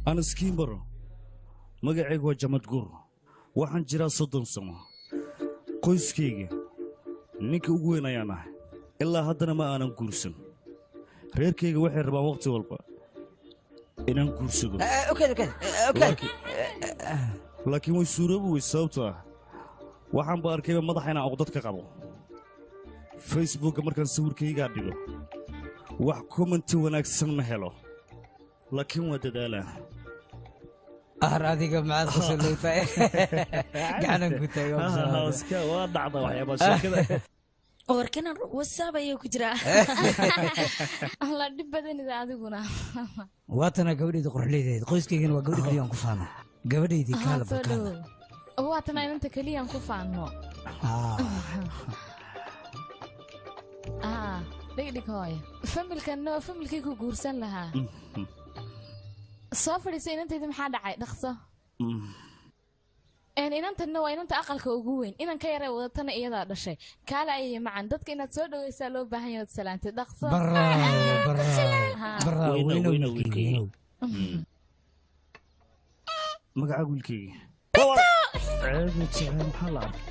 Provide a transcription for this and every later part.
أنا سكيمبر مقعي وجمد قر وحن جرا صدن سما قيس كيجي نيك وين أنا إلا هذا ما أنا نقولسن غير كيجي واحد ربع وقت والبا إن نقولسن أوكي لكن ويسورة ويسوتها وحن باركي مضحنا عقدتك قبل فيسبوك مركز صور كيجي قاعد وحكم أنت وناكسن مهلو لكن ودداله أراضيك مع الخصوصية قاعد نقول يوم هاسكا واضح ضوء يا باشا كذا warkana WhatsApp ayuu ku jiraa alla dib badan ida adiguna waatana gabadheeda qorxleedeed qoyskaygan waa gabadh kaliya aan ku faano gabadheedii kala bakada waatana inta kaliya aan ku faano dhig hooyo familkii ku guursan lahaa soo fadhiisay inanteedii maxaa dhacay dhaqso inantanna waa inanta aqalka ugu weyn inan ka yaray wadatana iyadaa dhashay kaala ayay macaan dadka inaad soo dhawaysaa loo baahan yahay salaantay dhaqso magaca wiilkayga maxaa la arkay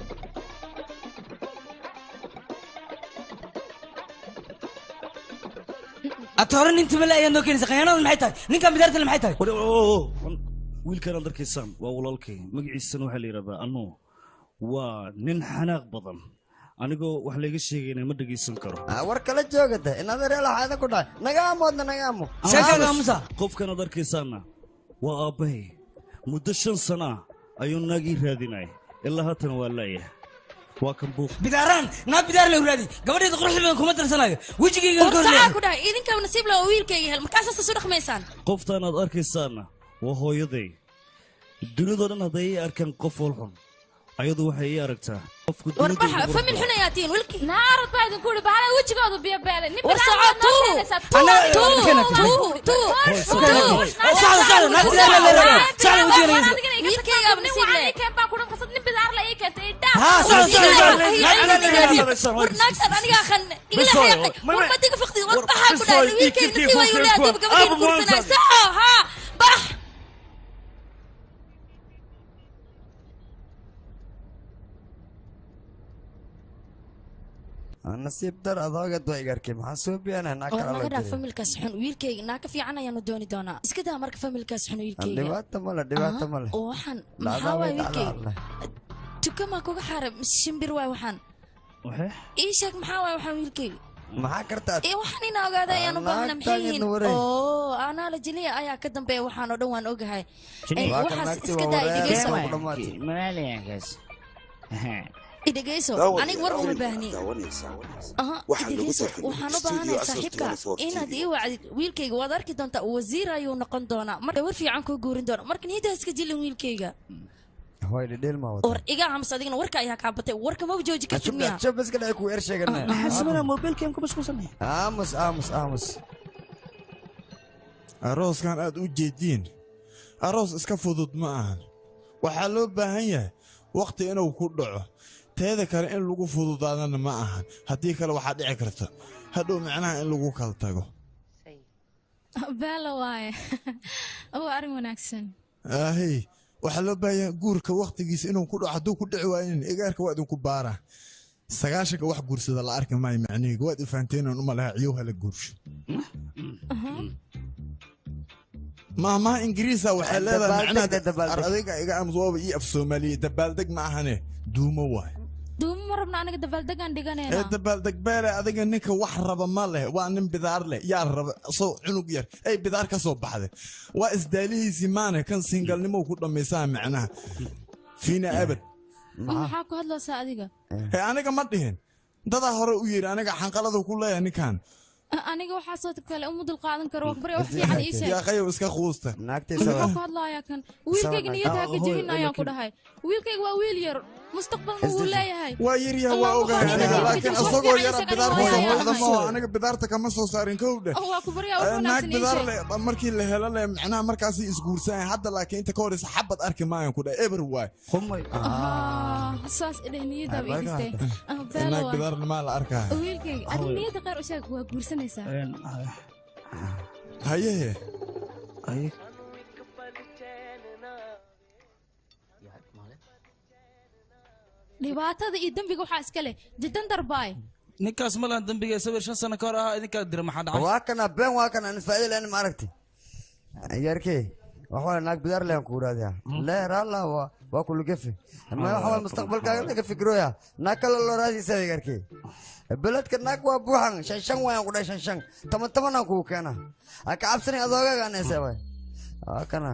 أتورن أنت ملا أيام دوكين سخيانة ولا محيطة نيكا بدرت ولا محيطة wiilkan aad arkaysaan waa walaalkay magaciisana waxaa la yidhahdaa anuu waa nin xanaaq badan anigoo wax layga sheegayna ma dhegaysan karo war kala joogada inaad reelaxaada ku dhahay nagaamo qofkan aad arkaysaanna waa aabbahay muddo 5 sano ah ayuu naagii raadinay ilaa haatan waa laayahay waa kan buuq bidaaraan naag bidaar la uraadi gabadheeda quruxda kuma darsanayo wajigayga ku dhahay ku dhahay idinka nasiib la wiilkayga hel markaas soo dhaqmeysaan qoftan aad arkaysaanna waa hooyaday dunida dhan haday arkaan qof walxun ayadu waxay ii aragtaa qofku dunida famil xun ayaatiin wilki naarad baad ku dhib bahala wajigoodu biyo beele nin nasiib dar adooga doygarkii maxaa soo biyanaa naa kala laga dhaaf familkaas xun wiilkayga naa ka fiican ayaanu dooni doonaa iska daa marka familkaas xun wiilkayga dhibaato male waxaan maxaa waay wiilkayga tukama kuga xaram shimbir waay waxaan ii sheeg maxaa waay waxaan wiilkayga maxaa kartaa waxaan ina ogaada ayaanu baahna maxayin anaa la jiliya ayaa ka dambeeya waxaan oo dhan waan ogahay waxaas iska daa idhigayso idhagayso aniga war uma baahni idhagayso waxaan u baahanahay saaxiibka inaad ii wacdid wiilkayga waad arki doontaa wasiir ayuu noqon doonaa marka war fiican kuu guurin doona marka niidaa iska jilin wiilkayga war iga aamus adigna warka ayaa kaa batay warka ma jooji kartid miya shabaskale ku ersheegana xasamana mobilkan ku mashquulsanay aamus arooskan aad u jeediin aroos iska fudud ma ahan waxaa loo baahan yahay waqti inuu ku dhaco teeda kale in lagu fududaadana ma ahan haddii kale waxaa dhici karta hadhow macnaha in lagu kala tago baala waaye waa arrin wanaagsan ahey waxaa loo baahan yahay guurka waqtigiisa inuu ku dhaco hadduu ku dhici waayin igaarka waa idinku baaraa 9 wax guursada la arki maayo macnihiga waad ifaanteenaan uma laha ciyow hala guursho maamaha ingiriisa waxay leedahay macnaha ardayga iga amsooba ii af Soomaaliya dabaaldeg ma ahane duumo waay duumo marabna aniga dabaaldegan dhiganayna dabaaldeg beele adiga ninka wax raba ma leh waa nin bidaar leh yaa raba soo cunug yar ay bidaar ka soo baxday waa isdaalihiisi maana kan singalnimo ku dhamaysaa macnaha fiina abad maxaa ku hadlaysaa adiga aniga ma dhihin dada hore u yiri aniga xanqalada ku leeyahay ninkan aniga waxa soo kale umu dul qaadan karo wax bari wax fiican ii sheeg yaa qayow iska quusta naagtaysa ku hadlaaya kan wiilkayga niyada ka jibinaya ku dhahay wiilkayga waa wiil yar mustaqbalka uu leeyahay waa yar yaa waa ogahay laakiin asagoo yar bidaar ka soo baxda ma aniga bidaarta kama soo saarin kowda waa ku bariya oo naag bidaar leh markii la helo leh macnaha markaas isguursan hadda laakiin inta ka hor xabad arki maayan ku dhahay ever way qomay saas niyada bay dhistay naag bidaar ma la arkaa wiilkayga niyada qaar u sheeg waa guursanaysaa haye dhibaatada iyo dambiga waxaa iska leh jiddan darbaay ninkaas ma lahan dambiga sawir 5 sano ka hor ahaa idinkaa dira maxaa dhacay waa kana been waa kana faa'iido leen ma aragti yarkee waxa naag bidaar leen ku raadiya la ralla waa kullu gafi ma waxa mustaqbalkaaga laga fikirooya naag kale loo raadisa yarkee beledka naag waa buuxan shan waan ku dhashan shan tama ku keena aka absani adoogaga anaysa way kana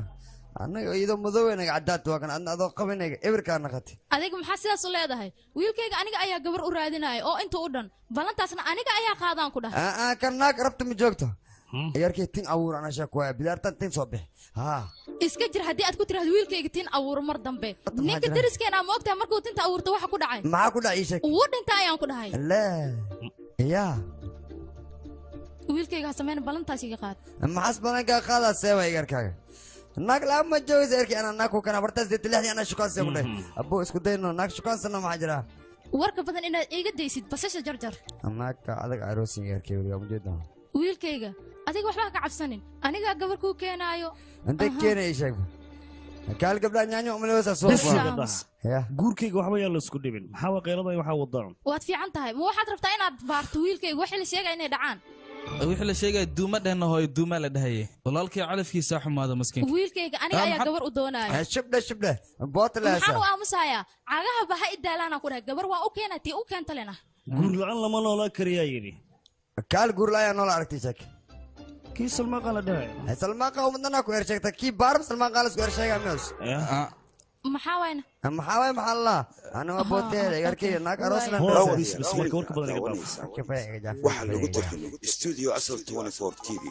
anaga iyadoo madoweynaga caddaad waa kan adna adoo qabinayga ebirkaa naqati adiga maxaa sidaas u leedahay wiilkayga aniga ayaa gabar u raadinaya oo inta u dhan ballantaasna aniga ayaa qaadaan ku dhahay kan naag rabta ma joogto yarkay tin abuur anasha kuwaya bidaartan tin soo bix iska jir haddii aad ku tiraahdo wiilkayga tin abuuro mar dambe ninka dariskeena ma ogtahay markuu tinta abuurto waxa ku dhacay maxaa ku dhacay sheeg wuu dhinta ayaan ku dhahay yaa wiilkayga ha sameyn ballantaas iga qaad maxaas ballankaa qaadaa seewa yarkaaga naag laa ma joogaysa yarkii ana naag ku kana bartaas deed lixdii ana shukaansi ku dhahay abbo isku dayno naag shukaansana maxaa jira warka badan inaad iga daysid basasha jarjar naagka adag aroosin yarkii weliga ma jeedaa wiilkayga adiga waxba ka cabsanin aniga gabar ku keenaayo inta keenay sheeg kaal gabdha nyaanyo umaleeysa soo guurkayga waxba yaa la isku dhibin maxaa waqeelada waxa wadaan waad fiican tahay ma waxaad rabtaa inaad baarto wiilkayga wixii la sheegay inay dhacaan wixii la sheegay duuma dheena hooy duuma la dhahaye walaalkii calafkiisa xumaada maskiin wiilkayga aniga ayaa gabar u doonaya shibdha bootlaasa maxaan u aamusaya cagaha baha idaalaana ku dhahay gabar waa u keenatay u keentalena guur la'aan lama noolaa kariyaa yidhi kaal guur la'aan noola aragtay sheeg kii salmaaqa la dhahay salmaaqa umadana ku ersheegta kii baarb salmaaqa la isku ersheegaa mees maxaa wayna maxaa la ana waa booteeda yarkii naag aroosna marka warka badan iga dhaaf waxaa lagu tarjumay studio asal 24 TV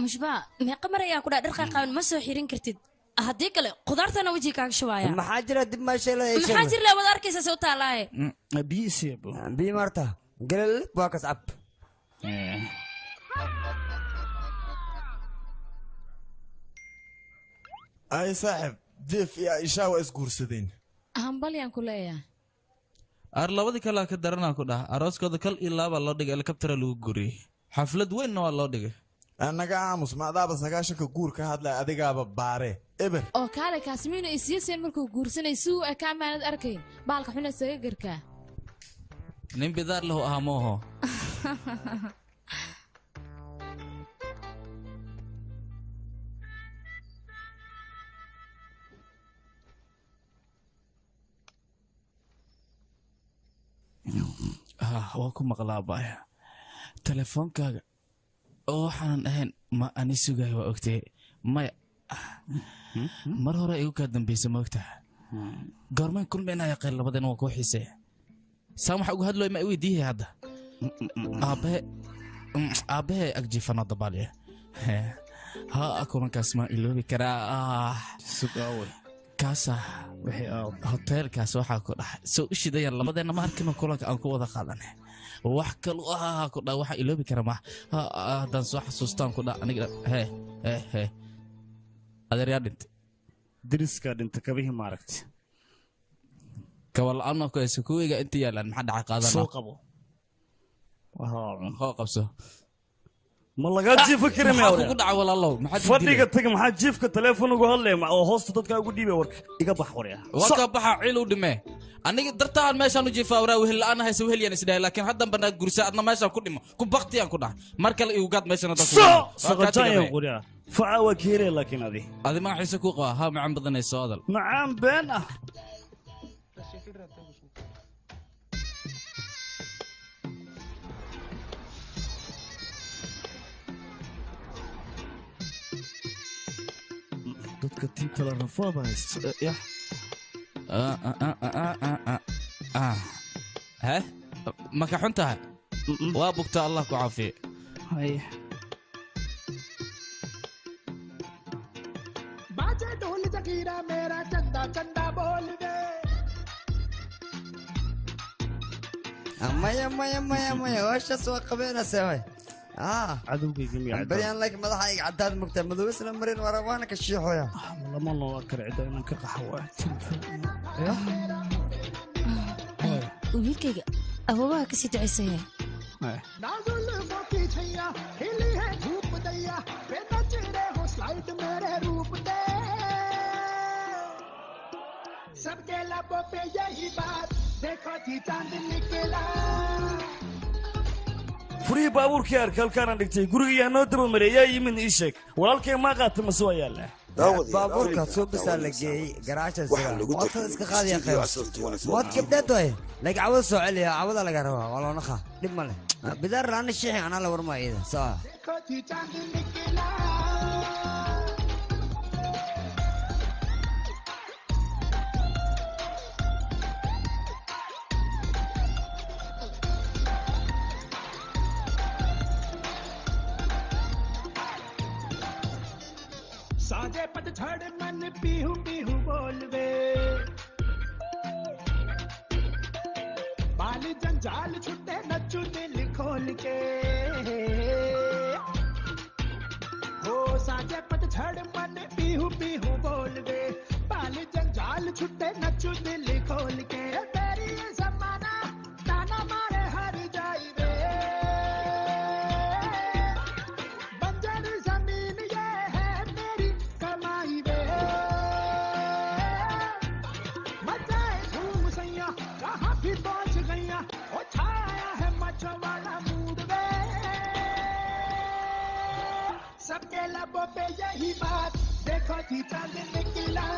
mushbaa meeqa mar ayaa ku dhaa dhar qaaqaaban ma soo xirin kartid haddii kale khudaartana weji kaaga shubaaya maxaa jira dib ma sheelay maxaa jira wada arkaysa soo taalaaye bii marta galal waa kascab ay saaxib diif iyo ishaa waa isguursadeen hambalyaan ku leeyahay ar labadii kale ka daranaa ku dhah arooskooda kal iyo laaba loo dhigay helikabtara lagu guriyey xaflad weynna waa loo dhigay annaga aamus maadaaba 9 guur ka hadlay adigaaba baare eber oo kaale kaasmiino isiiseen markuu guursanay suu ka amaanad arkayn baalka xuna saga garkaa nin bidaar lahu ahaa mooho waa ku maqlaa baaya telefoonkaaga oo waxaanan ahayn ma ani sugayo waa ogtay maya mar hore igu kaa dambaysa ma ogtaha goormayn kulmaynaya qayl labaden waa kuu xiisee saan waxa uga hadlooy ma i weydiihay hadda aabbahe agjiifana dabaaliya ha kulankaas ma iloobi karaa kaasa hoteelkaas waxaa ku dhahay soo u shidayaan labadeenna ma arkino kulanka aan ku wada qaadane wax kalu ku dhaa waxa iloobi kara ma haddaan soo xasuustaan ku dhaa aniga adeeryaa dhintay diriskaa dhinta kabihii maaragti kawala'aanoo ku haysa kuweyga inta yaalaan maxaa dhaca qaadana soo qabo hoo qabso ma lagaa jiifa kari maxaa kugu dhaca walaalow fadhiga tag maxaa jiifka teleefon ugu hadlaya oo hoosta dadkaa ugu dhiibay warka iga bax warya waa ka baxa ciil u dhimee aniga dartaan meeshaan u jiifaa waraa wehel la'aan haysa wehelyan isdhahay laakiin haddan banaa gursa adna meeshaan ku dhimo ku baktiyaan ku dhahay mar kale igu gaad meeshaan soqotayan warya faca waa keeraya laakiin adi magaxiisa ku qaba haa macaan badanayso adal macaan been ah dadka tinta la rafaaba haysto yah he maka xun tahay waa bugta allah ku caafiye maya hooshas waa qabeenaysaa way cadowgayga miyaa baryaan like madaxayga caddaad mugtaa madow isla marin waana ka shiixoya lama noola kara cidda inaan ka qaxo wiilkayga ababaha kasii ducaysaya सबके लबों पे यही बात देखो जी चांद निकला furihii baabuurkii arka halkaana dhigtay guriga yaa noo daba maray yaa yimid ii sheeg walaalkay maa qaata mase waa yaallaa baabuurka soo bisaa la geeyey garaasha mootada iska qaadaya qayb mood gabdheed waay laga cawada soo celiya cawada laga rabaa waa loo naqa dhib ma leh bidaar laana sheexi anaa la warmaa iyada soo देखो जी चांद निकला साजे पतझड़ मन पीहू पीहू बोलवे बाली जंजाल छुट्टे नचू दिल खोल के हो साजे पतझड़ मन पीहू पीहू बोलवे बाली जंजाल छुट्टे नचू दिल खोल के तेरी ये जमाना ताना मारे हर जाई वे बंजर जमीन ये है मेरी कमाई वे मचाए धूम सैया कहाँ भी पहुंच गैया ओ छाया है मचवाला मूड वे सबके लबों पे यही बात देखो जी चांद निकला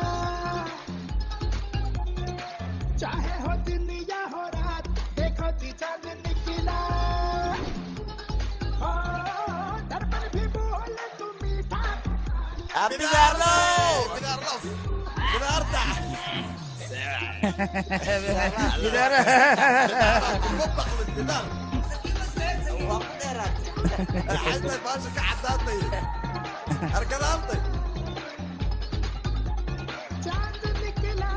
चाहे हो दिन या हो रात देखो जी चांद निकला ओ दर्पण भी बोले तू मीठा bidaarlo bidaarta حتى باشا كعداتي اركضامتي चांद निकला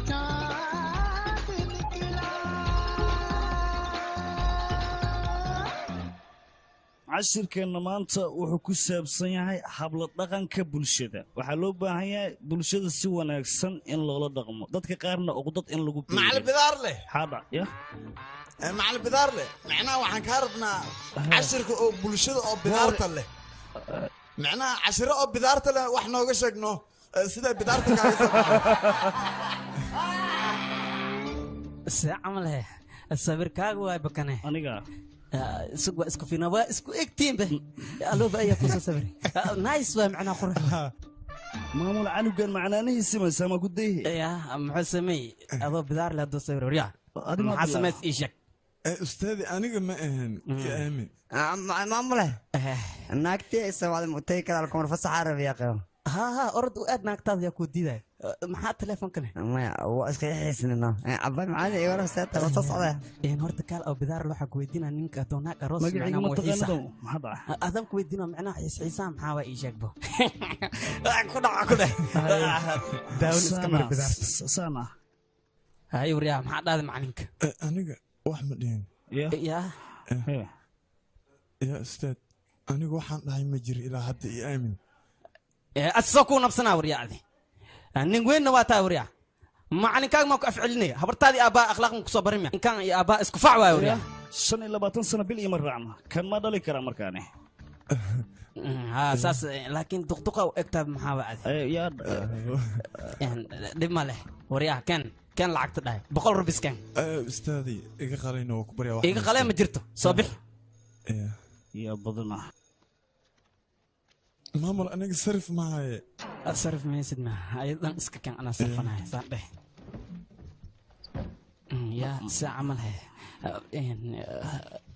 चांद निकला cashirkeenna maanta wuxuu ku saabsan yahay habla dhaqanka bulshada waxaa loo baahan yahay bulshada si wanaagsan in loola dhaqmo dadka qaarna uqdad in lagu macalin bidaar leh xaadha ya macalin bidaar leh macnaha waxaan kaa rabnaa cashirka oo bulshada oo bidaarta leh macnaha cashiro oo bidaarta leh wax nooga sheegno sida bidaarta kaaga see camal he sawirkaaga waa bakane aniga isku isku fina waa isku egtiinba alooba ayaa kusoo sawiray nice waa macnaa qurux maamul canugan macnaanihiisi masaama ku dayhe ya muxuu sameey adoo bidaar leh hadduu sawiro riyaa maxaa samays ii sheeg ustaadi aniga ma ahan ka aamin maamule naagtii ay sawaaday mutay kala alkoon fasaxa rabiya qabo ها أرد وأدنى أكتاد يا كودي ذا ما تلفون كله ما هو أسكت حسنا عبال معانا إيه ولا ساتة وصص عليه إيه نورت كال أو بدار لوحة كويدينا نينك دوناك روس معنا موحيسة أدم كويدينا معنا عيسام حاوى إيجاكبو كده داون اسكمر بدار سانا هاي وريا ما حد هذا معنينك أنا وأحمد يعني يا يا أستاذ أنا وحنا هاي مجري إلى حد يأمن أتسوكو نفسنا وريا ذي نقول نواتا وريا معني كان ما كأفعلني هبرتادي آباء أخلاق مكسوبرين إن كان يا آباء اسكفاع وريا سنة إلا باتن سنة بلي مرعنا كان ما دلي كرام مركاني ها أساس لكن دقدقة وأكتب محاوى يا يعني دم له وريا كان لعقت ده بقول ربيس كان أستاذي إيجا خلينا وكبريا واحد إيجا خلينا مجرته صبح يا بدنا ماما أنا صرف معي صرف معي سيدنا أيضا إسكا كان أنا صرفنا صاحبي يا سأعملها يعني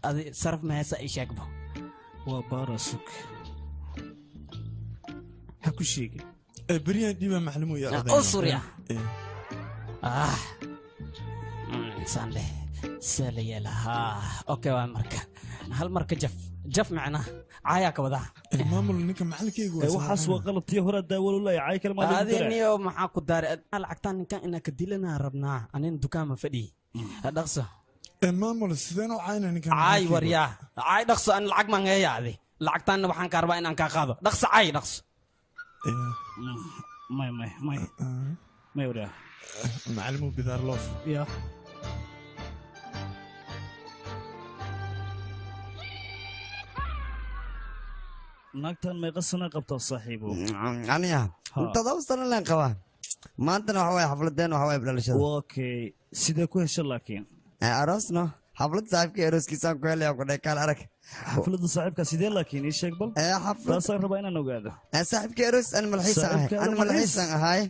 هذه صرف معي سأيشاك بو وبارسك هكو شيء بريان ديما معلمو يا أصوريا إنسان له سالي لها أوكي وامرك هل مرك جف معنا عاياك وذا مامل إنك معلك يقول وحاس وغلط يهرا داول ولا يعاي كلمة هذه نيو معاكو دار العقتان إن كان إنك ديلنا ربنا أنا دكان فدي دقصة مامل السدين وعاينا إنك عاي وريا عاي دقصة أنا العق ما هي هذه العقتان وحن كاربا إن أنك قاضي دقصة عاي دقصة ما يوريها معلمو بدار لوف يا naagtan meeqa sana qabtaa saaxiibo aniga todoba sano leen qabaa maantana waxa waye xafladeen waxa waye dhalashada okay sidee ku hesha laakiin aroosno xaflad saaxiibkii arooskiisaan ku helaya ku dhahay kaal arag xafladda saaxiibka sidee laakiin ii sheeg bal taasaan rabaa inaan ogaado saaxiibkii aroos an malxiisan ahay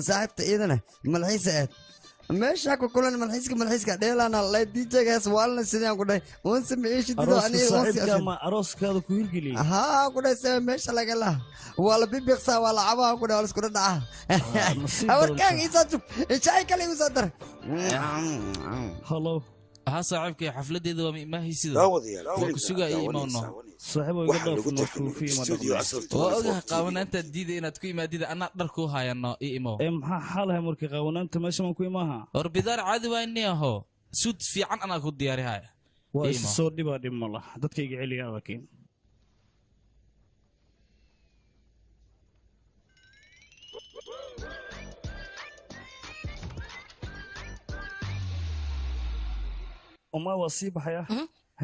saaxiibta iyadana malxiisa aad meesha ku kulan malxiiska dheelaana lay DJgaas waalna sidaan ku dhahay uun sameeyay dido aniga ma arooskaada ku hirgeliyay haa ku dhahay meesha laga la wala bibiqsa wala cabaa ku dhahay isku dhaca awarkaan isa jub jay kale u sadar hello ها صاحبك حفلتي ذو ما هي سيده وكسوغا ايمانو صاحبه iga dhaafno kuufi ma waa qaawanaanta diiday inaad ku imaadida ana dharku hayano imo maxaa xalahay markii qaawanaanta meesha ma ku imaha or bidaar caadi waa inii aho suud fiican ana ku diyaarihay waa soo dhiba dhimala dadka iga celiya laakiin وما وصيب حياه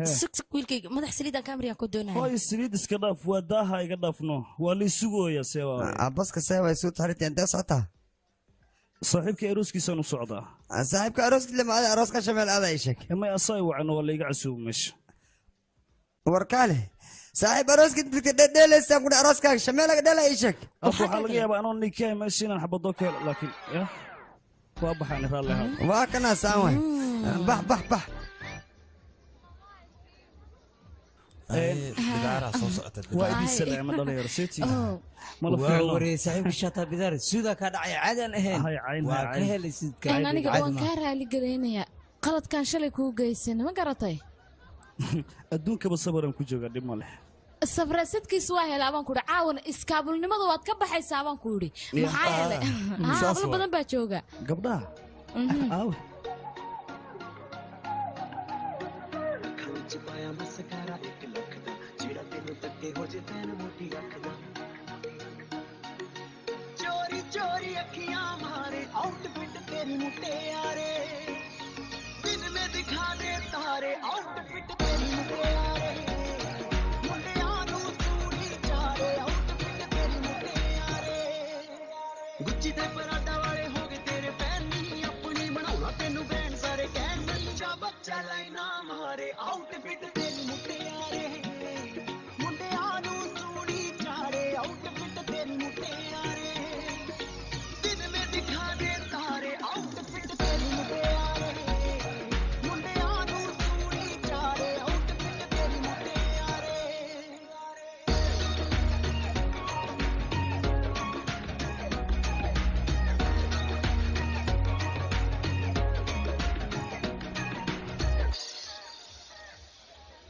سكسك ويلكي مدح سليدان كامريا كودونا هاي سليد اسكداف وداها يقدافنو ولي سوغو يا سيوا عباس كسيوا يسوت حريتي انت سعتها صاحبك اروسكي سنو سعدا صاحبك اروسكي لما اروسك شمال هذا يشك اما اصاي وعنو ولا يقعسو مش وركاله صاحب اروسكي دل ساقود اروسك شمال دل يشك ابو حلقه يا انو نيكاي ماشينا حبدوك لكن يا وابحاني رالي واكنا ساوي بح بح بح بدارة صوصة وايد السلام الله يرسيتي وري صاحب الشاطئ بدار سودا كان عادن اهين هاي عين وكهل سيد كان aniga waan ka raali gareynaya qaladkan shalay ku geysan ma garatay adduunka basabaran ku jooga dhib ma leh safrasadkiis waa helaaban ku caawan iskaabulnimada waad ka baxaysaa baan ku yiri maxaa yeelay hablo badan baa jooga gabdhaha aaw चोरी चोरी अखियां मारे आउटफिट तेरी मुट्टे यारे दिन में दिखा दे तारे आउटफिट तेरी मुट्टे यारे मुंडे आनू सूरी चारे आउटफिट तेरी मुट्टे यारे गुच्ची दे पराठा वाले हो गए तेरे फैन नहीं अपनी बनाऊंगा तेनू बैंड सारे कैन बच्चा बच्चा लाइना मारे आउटफिट तेरी मुट्टे यारे मुंडे आनू सूरी चारे आउटफिट तेरी मुट्टे यारे दिखा दे तारे आउटफिट तेरी मुट्टे यारे मुंडे आनू सूरी चारे आउटफिट तेरी मुट्टे यारे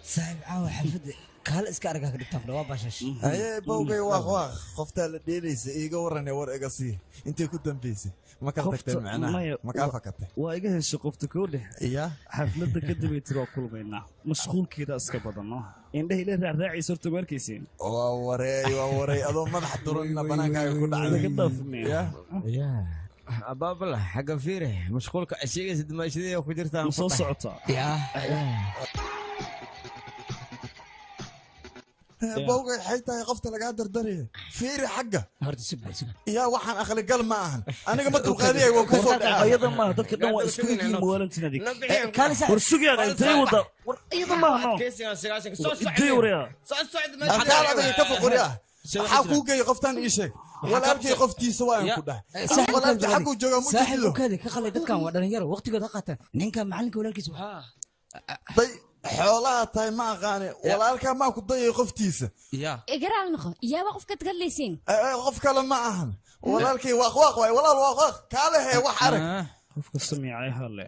صاحب عاوة حفظ كهل اسكا ارقاك دكتور دوا باشاش ايه بوغي واخ قفتا لديليس ايغا وراني ور اغسي انت كنت دنبيسي ما كرتك معنا ما كافكت وايغا هيش قفتا كوده يا حفلده كدبي ترو كلمينا مشغول كيدا اسكا بدنو انده الى راعي صرتو مركيسين وري ادو مدح درنا بنانكاga ku dhacday يا أبابلا حق فيره مشغولك أشياء زد ما شذي وكجرتها مصوص عطا يا بوغي حيتا قفت لقى دردري فيري حقه هرت سبع يا waxaan aqli gal ma ahan aniga ma dulqaadiyay waa ku soo dhacay ayada ma dadka dhan waa isku yihiin moolantina dig war sugiyaan intay wada war ayada ma no idii wariya akaal adiga ka foqoriya waxa ku geey qoftan ii sheeg walaalkii qoftiisa waa ku dhahay walaalkii xaqu jooga mu saaxiibku kaadi ka qalay dadkan waa dhalinyaro waqtigood ha qaataan ninka macalinka walaalkiisa day xoolaha tahay ma aqaane walaalka ma ku dayay qoftiisa igaraal noqo iyaaba qofka taglaysiin qof kale ma ahan walaalkii waaqwaaq waay walaal waaqwaaq kaale he wax arag qofka samicay hale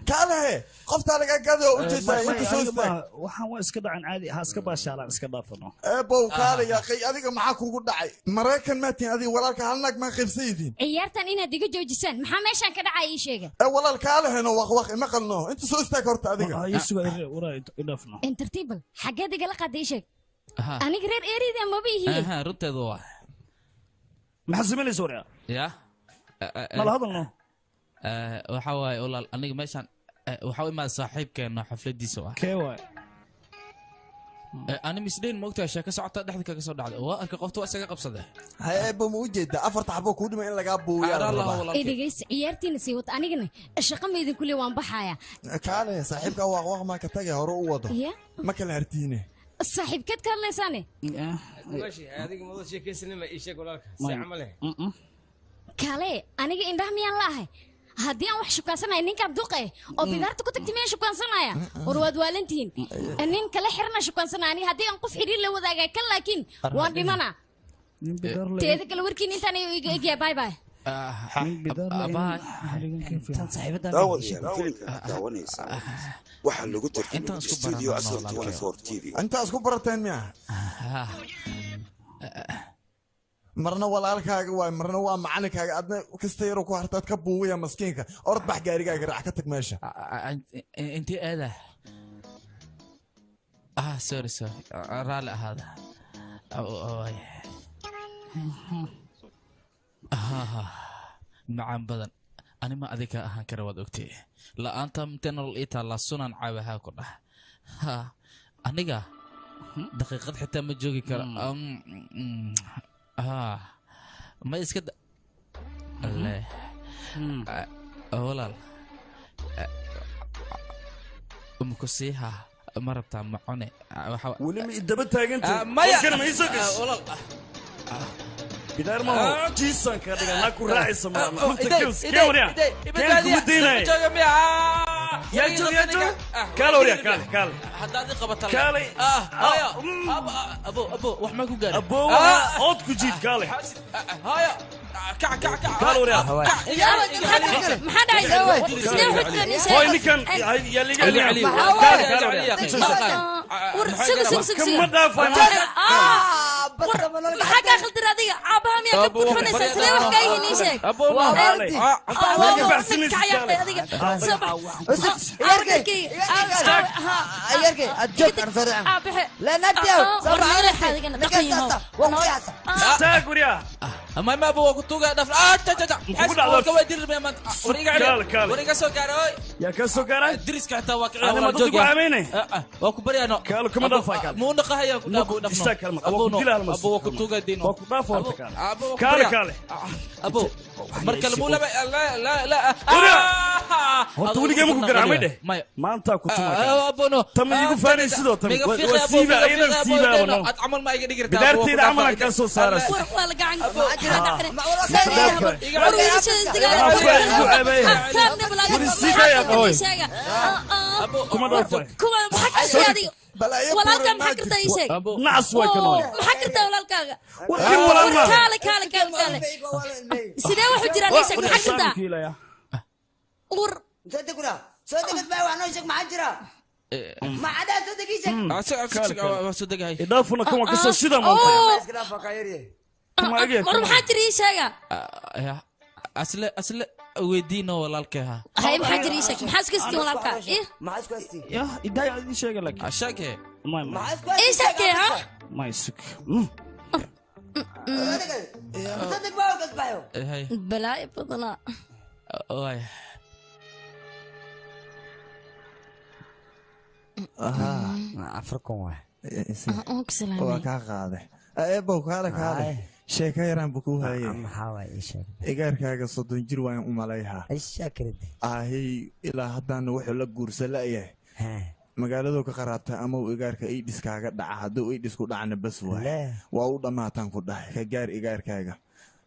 kaale he qofta laga gado u jeedaa inta soo istaag waxaan waa iska dhacan caadi ha iska baashaalaan iska dhaafano bow kaale ya qay adiga maxaa kugu dhacay mareykan ma tiin adiga walaalka hal nag ma qibsaydin ciyaartan inaad iga joojisaan maxaa meeshan ka dhacay ii sheega walaal kaale heno waaqwaaq ma qalno inta soo istaag horta adiga ay suga waraa idafno intertibal xageed igala qaday ii sheeg aniga reer eerida ma bihi runteedu waa maxaa samaynaysa waryaa ya nala hadalno waxa waaye walaal aniga meeshaan waxa u imaada saaxiibkeena xafladiisa ah kee waay ani misdeen moogtaa sheeko socota dhexda kaga soo dhacday waa arka qofta waa isaga qabsaday hayeeba ma u jeedaa afarta xabo kuu dhima in lagaa buuyaa dhegeysta ciyaartiina sii wata anigana shaqa maydin kule waan baxayaa kaale saaxiibka waaqwaaq maa ka tagay hore u wado ma kala hartiine saaxiibkeed ka hadlaysaane adiga mada sheekaysanima ii sheeg walaalka si camale kale aniga indhaha miyaan la ahay haddii aan wax shukaansanaya ninkaan duqe oo bidaarta ku tagtay miyaan shukaansanaya war waad waalantihiin nin kala xirana shukaansanaya aniga haddii aan qof xiriir la wadaagay kan laakiin waan dhimana teeda kale warkiin intaan iga egya bye bye waxaa lagu tartamay studio asal 24 TV intaas ku barateen miya marna walaalkaaga waay marna waa macalinkaaga adna kasta yaroo ku hartaad ka buuwaya maskiinka orod bax gaarigaaga raac ka tag meesha intii aada sorry raalli ahaada macaan badan anima adiga ahaan kara waad ogtay la'aanta intee nolol ii taallaa sunan caawahaa ku dhah aniga daqiiqad xitaa ma joogi karo ma iska walaal mukusiiha ma rabtaa macone weli ma idaba taaganta walaal bidaar ma jiisan ka dhiga na ku raacaysa ma runta kills kewriya keen kuma deynay ya jo kala wariya kala haddaad i qabato kala abo wax ma ku gaari abo ood ku jiid kala haya kala wariya maxaa dhacay sidee xudani shay hoy ninkan ya liga ali kama dhaafay maxaa kaa khaldira adiga aabaha miyaa ka kufanaysaa sidee wax kaa yihiin ii sheeg ما ما ابو كتوغا دفل وريغا سو غاروي يا كسو غاراي دريسك حتى واقعي انا ما تقول عامينه واكو بريانو كالو كما دافا مو نقهيا ابو دفن ابو كتوغا دينو واكو دافا كالو ابو مركل مو لا لا لا horta weligay ma ku garaamay dheh maanta ku tuma ابو نو tama igu faanay sidoo tan wasiiba aydan siiba no amal ma iga dhigirtaa bidaarteeda amal ka soo saaras wala gacan kuma dhaafay walaalkan maxaa kartaa ii sheeg nacas way ka nool maxaa kartaa walaalkaaga warkin walaalma kaale sidee waxu jiraan ii sheeg maxaa kartaa ور صدق ولا صدق بقى وانا وشك ما حجرة ما عدا صدق يشك صدق هاي إضافنا كم كسر شدة ما ور محجري شيء أصل ودينا ولا الكها هاي محجري شيء محسكستي ولا الكها إيه محسكستي يا إداي إيش شيء لك الشاكة ما إيش شاكة ها ما يسك صدق بقى وقص بايو هاي بلاي بدنا واي عفركم واحد أقسم waa kaa qaaday eebow kaale sheeka yaraan buu ku hayay maxaa waay ii sheeg igaarkaaga 30 jir waan u malayhaa ishakrid ahay ilaa haddana wuxuu la guursa la'yahay magaaladoo ka qaraabta ama uu igaarka iidhiskaaga dhaca hadduu iidhisku dhacna bas waay waa u dhammaataan ku dhahay ka gaar igaarkaaga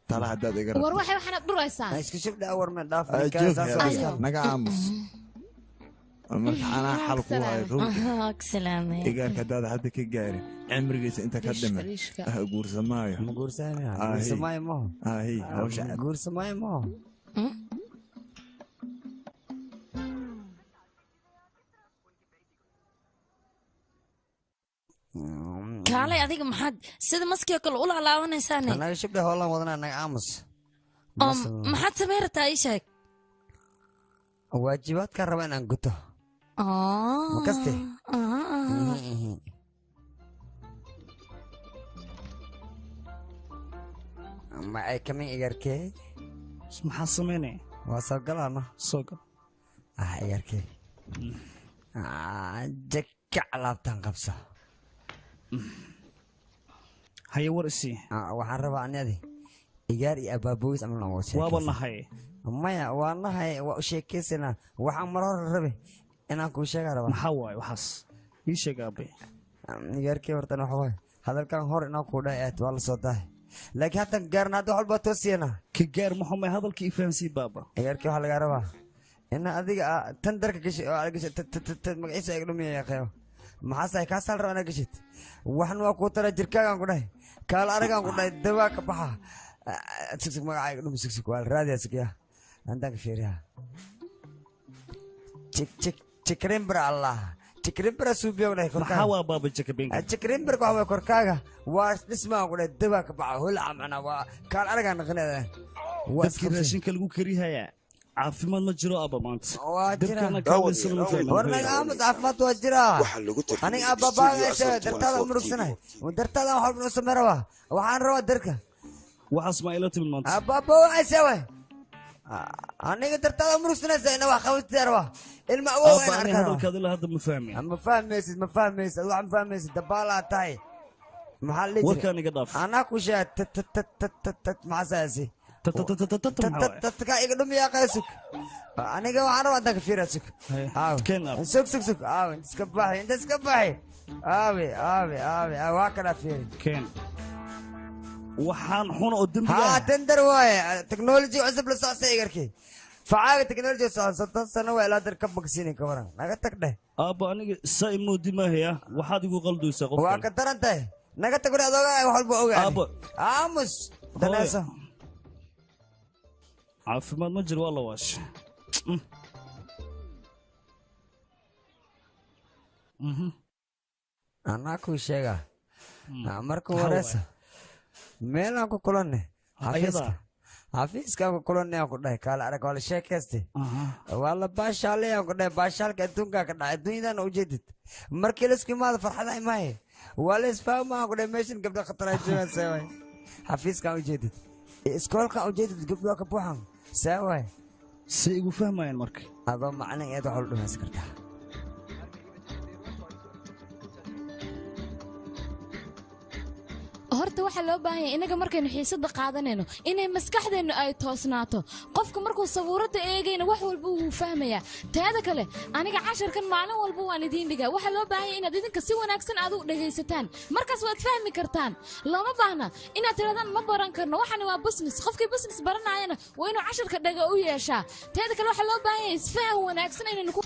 tala haddaad iga war waxay waxaad dhuraysaa iska shibdha war ma dhaaf naga aamus marka anaa xal ku hay igaarka haddaad hadda ka gaarin cimrigiisa inta ka dhiman guursamaayo guursamaayo maho kaalay adiga maxaad sida maskii kale u laalaabanaysaane anaga shibdha hoolan wadana naga aamus maxaad samey rabtaa ii sheeg waajibaadkaan raba inaan guto makaste ma ay kamin igarkee maxaa samaynaya waa soo galaana soo gal igarkee jaka alaabtan qabso haye war isii waxaan rabaa anyadi igaar iyo abaaboys ama noo waaba nahay maya waa nahay waa u sheekaysana waxaan mar hore rabe inaan kuu sheegaa rabaa maxaa waaye waxaas ii sheeg aabe igaarkii hortan waxa waaye hadalkan hor inaan kuu dhahay aad waa la soo dahay laakiin haddan gaarna hadda wax walbaa toosiyana ka gaar maxumay hadalkii ifahansii baaba igaarkii waxaa lagaa rabaa ina adiga tan darka gashay oo gashay magaciisa ay dhumiya qeyo maxaasahay kaasaal raba inaa gashid waxna waa kuu tara jirkaagaan ku dhahay kaala aragaan ku dhahay dawaa ka baxa sigsig magacayga dhumi sigsig waa raadiya sigya antaan ka fiiriyaa jikrimbra allah jikrimbra suubiya ku dhahay korkaaga maxaa waa baaba jakabenga jikrimbra ku hawaa korkaaga waa dhismaan ku dhahay dawaa ka baxa holaca macnaa waa kaala aragaan naqaneeda dadkii raashinka lagu karihayaa caafimaad ma jiro aba maanta waa jira warnaga aamus caafimaad waa jira aniga aababaagasha dartaada umurugsanahay dartaada wax walba noo samey rabaa waxaan rabaa darka waxaas ma ila timid maanta aababa waxayse way aniga dartaada umurugsanaysa ina wax qabatiyaa rabaa ilma awow in arkaa hadalkaad ilaa hadda ma fahmaya ma fahmaysid wax ma fahmaysid dabaalaa tahay maxaa la warkaan iga dhaaf anaa ku sheeg maxaasaasi تتكا يقدم يا قيسك أنا جوا أنا وأنت كفير أسك سك أنت سكباحي أنت سكباحي آوي واكنا فيه كين وحان حون قدام تندر واي تكنولوجي عزب لساسة يقركي فعاقة تكنولوجي سنة سنة ولا تركب بكسيني كورا نقطك ده أبا أنا سايمنو دماء هي وحد يقول قلدو يسقط واكتر أنت نقطك ولا دوغا وحول بوغا أبا آمس دناسا caafimaad ma jiro waa la waasha anaa kuu sheega marka horeysa meelaan ku kulanne xafiiskaan ku kulanne aan ku dhahay kaala arag waa la sheekayste waa la baashaalay aan ku dhahay baashaalka adduunkaa ka dhacay adduunyadana ujeedid markii laisku imaado farxada imaaye waa la isfaahma aan ku dhahay meeshan gabdha khatara joogaan seeway xafiiskaan ujeedid iskoolkaan ujeedid gabdho ka buuxan ساوي سيقو فهمين مرك هذا معنى ايه دحول دمس كرتا horta waxa loo baahan yahay inaga markaynu xiisada qaadanayno inay maskaxdeenu ay toosnaato qofka markuu sabuurada eegayna wax walba uu fahmaya taada kale aniga casharkan maalin walba waan idin dhigaa waxa loo baahan yahay inaad idinka si wanaagsan aad u dhageysataan markaas waad fahmi kartaan looma baahna inaad tirahdaan ma baran karno waxani waa business qofkii business baranayana waa inuu casharka dhaga u yeeshaa taada kale waxa loo baahan yahay isfaham wanaagsan inaynu ku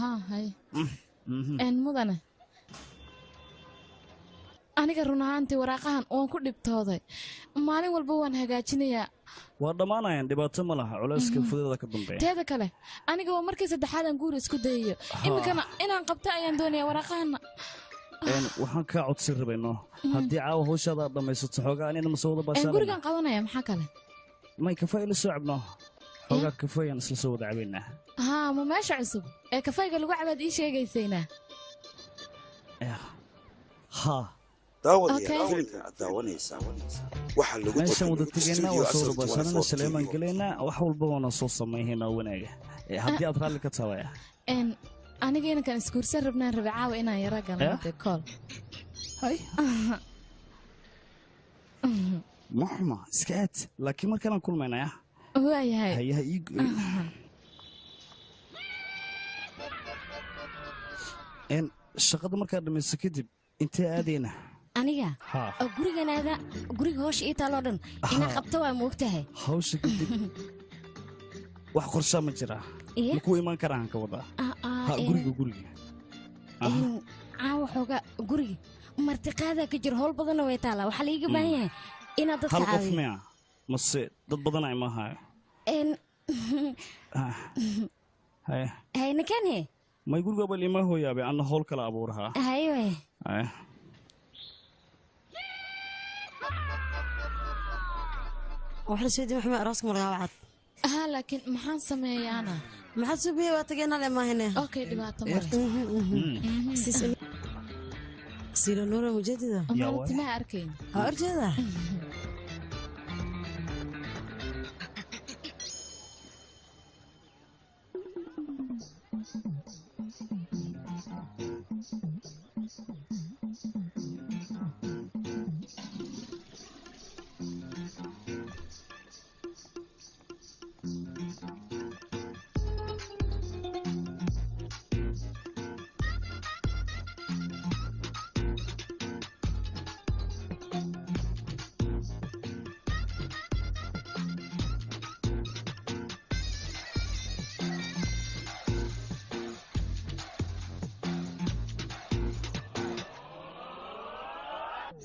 هاي mudane aniga run ahaantii waraaqahan waan ku dhibtooday maalin walba waan hagaajinayaa waa dhammaanayaan dhibaato ma laha culayska fudeeda ka dambeeya teeda kale aniga waa markii saddexaad aan guuri isku dayayo iminkana inaan qabto ayaan doonayaa waraaqahana waxaan kaa codsi rabayno haddii caawa hawshaada aad dhammaysato xoogaa anina masoo wada baashaan gurigaan qabanaya maxaa kale may kafay ila soo cabno xoogaa kafayaan isla soo wada cabaynaa ها مو ماشي عصب إيه كفاية قالوا قاعد إيش يجي سينا ها داود يا فيلمك داونيسا waxaa lagu meeshan wada tagaynaa waa soo basharana Saleyman galeena wax walba wana soo sameeyna wanaaga haddii aad raalli ka tahay aniga kan iskuursan rabnaan rabcaaw inaan yara galno kool hay maxma iskaat laakiin markaan kulmaynaa waayahay hay shaqada markaa dhamayso kadib intee aadayna aniga guriganaada guriga hawsha ii taaloo dhan inaa qabto waa moogtahay hawsha kadib wax qorshaa ma jiraa makuu imaan karaan ka wadaa guriga caawa xooga guriga martiqaadaa ka jiro howl badanna way taalaa waxaa laiga baahan yahay inaad dadka hal qof caawiyo miya mase dad badan ay maahayo haye hayna kane may guriga bal ima hooyaabe anna howl kala abuurahaa hayo haye wax la soo diiday maxaa arooska markaa wacad ها لكن محان سمي أنا maxaad soo biyay waa tageen ale maahine أوكي دبعت مرة سيرة نورة مجددة أما أنت ما أركين أرجع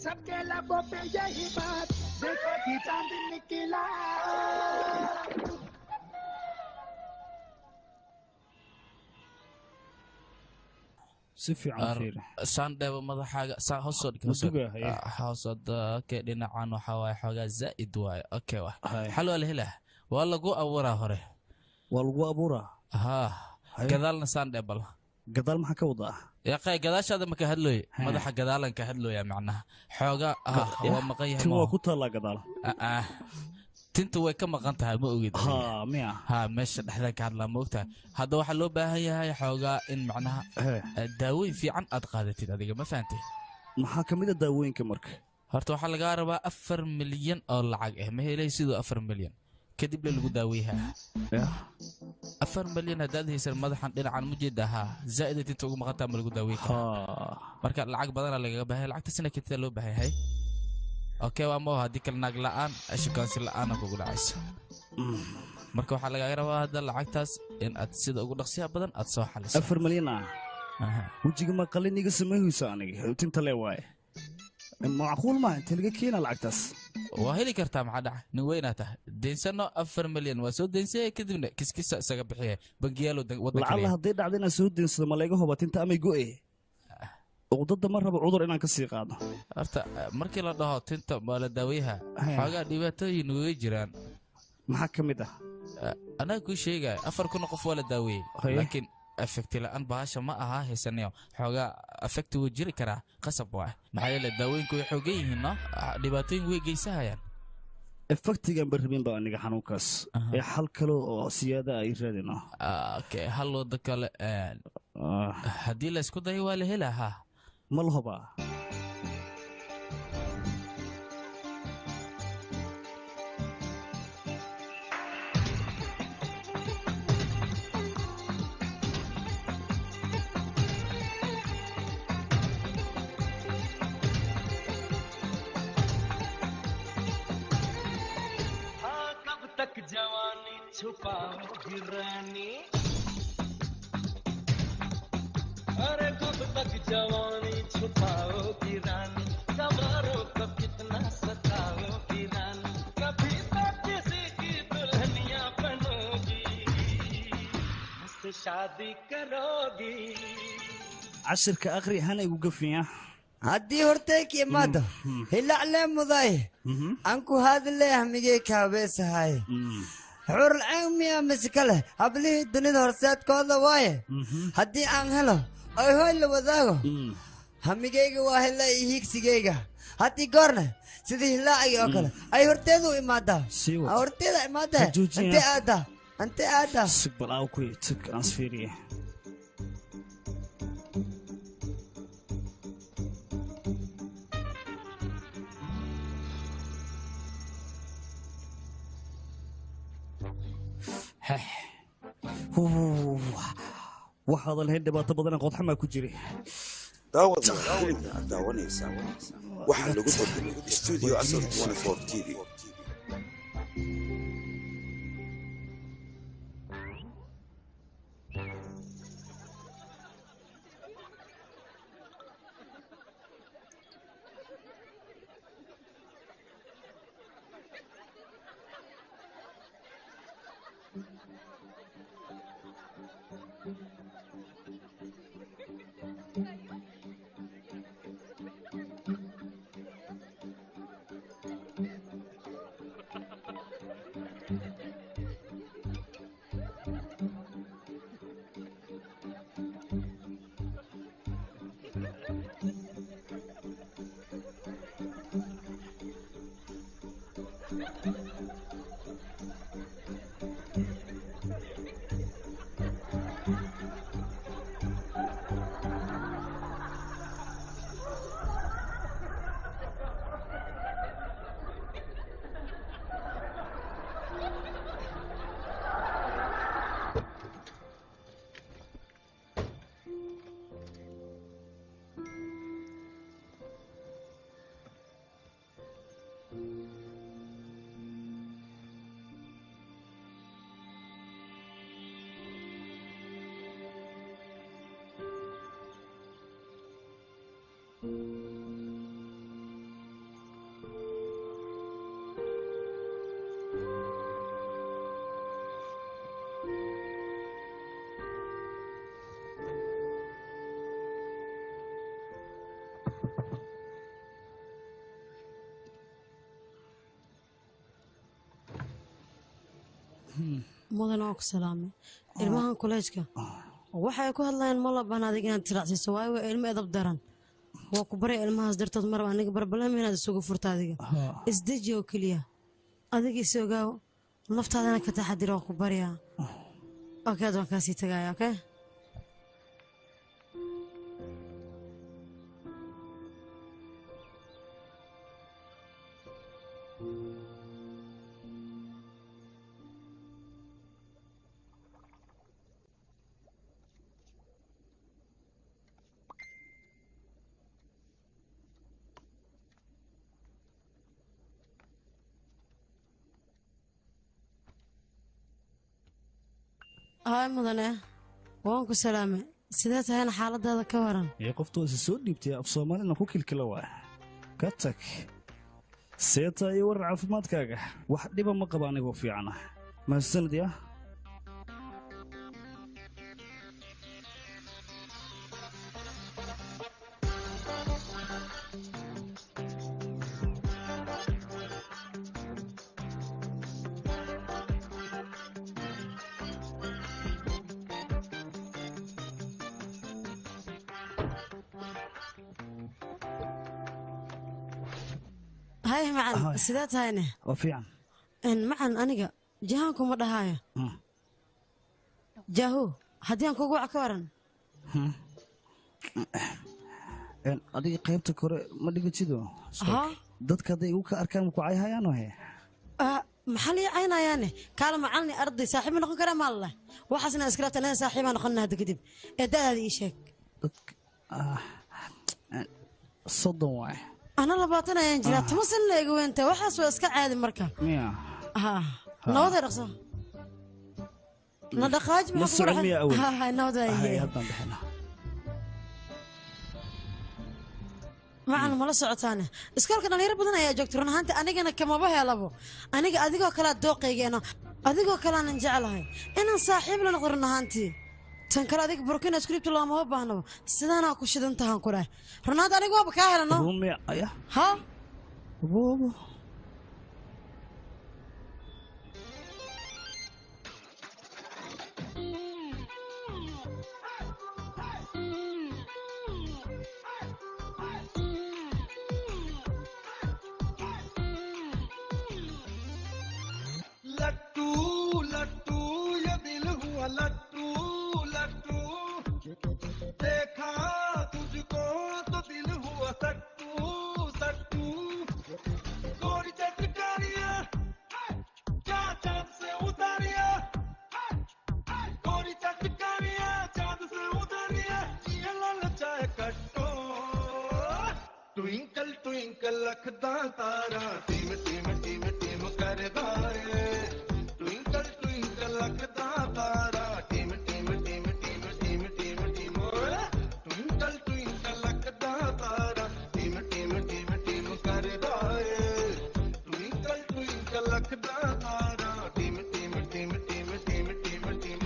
सबके लबों पे यही बात देखो कि चांद निकला si fiican fiiri saandheeba madaxaaga saa hoosoo dhig hoosooda okay dhinacan waxaa waaye xoogaa zaa'id waaye okay wa xal waa la helaa waa lagu abuuraa hore waa lagu abuuraa haa gadaalna saandheebal gadaal maxaa ka wadaa yaqay gadaashaada ma ka hadlooye madaxa gadaalan ka hadlooya macnaha xoogaa waa maqan yahay waa ku taallaa gadaal tinta way ka maqan tahay ma ogid miya meesha dhexdan ka hadlaa ma ogtahay hadda waxaa loo baahan yahay xoogaa in macnaha daawooyin fiican aad qaadatid adiga ma fahantay maxaa ka mid a daawooyinka marka horta waxaa lagaa rabaa 4 milyan oo lacag ah ma helay sidoo 4 milyan kadib lagu daaweeyaa 4 milyan haddaad haysan madaxan dhinacan mujeedaha zaa'id inta ugu maqantaa ma lagu daaweey karaa marka lacag badan laga baahay lacagtaasina kinta loo baahay hay okay waa ma haddii kale naag la'aan ashkaansi la'aan kugu dhacayso marka waxaa laga rabaa hadda lacagtaas in aad sida ugu dhaqsiya badan aad soo xaliso 4 milyan wajiga ma qaliniga sameeyaysa aniga tinta le waaye macquul ma inta laga keena lacagtaas waa heli kartaa maxaa dhaca nin weyna tahay deensano 4 milyan waa soo deensay kadibna kiskisa isaga bixiye bangiyaalo wadanka lacala hadday dhacdo inaan soo deensado ma laga huba tinta amay go'e uqdada ma rabo cudur inaan ka sii qaado horta markii la dhaho tinta waa la daaweeyaha xoogaa dhibaatooyin way jiraan maxaa ka mid ah anaa kuu sheegaya 4 kun qof waa la daaweeyey laakiin affecti la'aan bahasha ma aha haysanayo xoogaa affecti wuu jiri karaa qasab waa maxaa yeelay daawooyinku way xoogan yihiin no dhibaatooyin way geysahayaan effectigan barrabin baa aniga xanuunkaas ee xal kale oo siyaada ay raadino okay hal wada kale haddii la isku dayo waa la helaa ma la hubaa जवानी छुपाओगी रानी अरे कब तक जवानी छुपाओगी रानी सवारों को कितना सताओगी रानी कभी तो किसी की दुल्हनिया बनोगी मुझसे शादी करोगी cashirka aqri hana igu gafiya haddii hortay ka imaado hilaclee muday aan ku hadle ahmigee kaabeesahay xurlceen miya mise kale hablihii dunida horseedkooda waaye haddii aan helo oy hoy la wadaago hamigayga waa hela iyo hiigsigayga haddii goorne sidii hilaacigii oo kale ay horteedu imaadaa horteeda imaadee intee aadaa intee aadaa sigbal aa ku tag ansfiriye waxaad lahayd dhibaato badan qoodxamaa ku jiray daawanaysaa waxaa lagu tarjumay studio asal 24 tv mudan oo ku salaamay ilmahan koleejka waxay ku hadlayaan ma laban adiga inaad tiracsiiso waayo waa ilmo edab daran waa ku baray ilmahaas dartood mar aniga barbalama inaad isugu furta adiga isdeji oo keliya adiga isogaaw naftaadana ka taxadir oo ku baryaa okay waan kaasii tagaya okay هاي مدنة وانكو سلامة سيدات هاي حالة هذا كورن يا قفتو سود ديبتي أف صومالي نكوك الكلوة كاتك سيتا يور عفمات كاجا واحد ديبا مقباني وفي عنا ما السند يا هاي معن سيدات هاينه وفي ان معن انيقا جهانكم ما دهايا جاهو هديان كوغو عكورن ان ادي قيبتا كوري ما دغتيدو ها dadka haday ugu ka arkaan ku cayhayaan wahay maxal yaaynayaane kala macalni arday saaxiib noqon kara ma allah waxaasna iskalaabta inaan saaxiib noqon hada kadib ee daadii ii sheeg soddon waay أنا لبعتنا يا إنجيل تمسن لي وأنت وحاس واسكع عادي مركب. ميا. نوضي رقصة. ندخاج من نص علمية أول. هاي نوضي. هاي هذا بحنا. معنا ملا سعتانة. إسكال كنا نيرب بدنا يا دكتور أنا هانت أنا جنا كم أبوها لابو. أنا أديكوا كلا دوقي أنا. أديكوا كلا ننجعلها. أنا صاحب لنا غيرنا هانتي. تنكر هذيك بروكين سكريبت الله ما هو بانو سيدنا أكو شيء أنت هنكره رناد عليك وابا كاهل أنا أبو ميا أيه ها أبو लट्टू लट्टू ये दिल हुआ लट्टू लट्टू देखा तुझको तो दिल हुआ सट्टू सट्टू गोरी चटकारिया क्या चांद से उतारिया गोरी चटकारिया चांद से उतारिया ये ललचाए कट्टो ट्विंकल ट्विंकल लखदा तारा टीम टीम टीम टीम करदा ट्विंकल ट्विंकल लखदा तारा टीम टीम टीम टीम टीम टीम टीम ट्विंकल ट्विंकल लखदा तारा टीम टीम टीम टीम करदा ट्विंकल ट्विंकल लखदा तारा टीम टीम टीम टीम टीम टीम टीम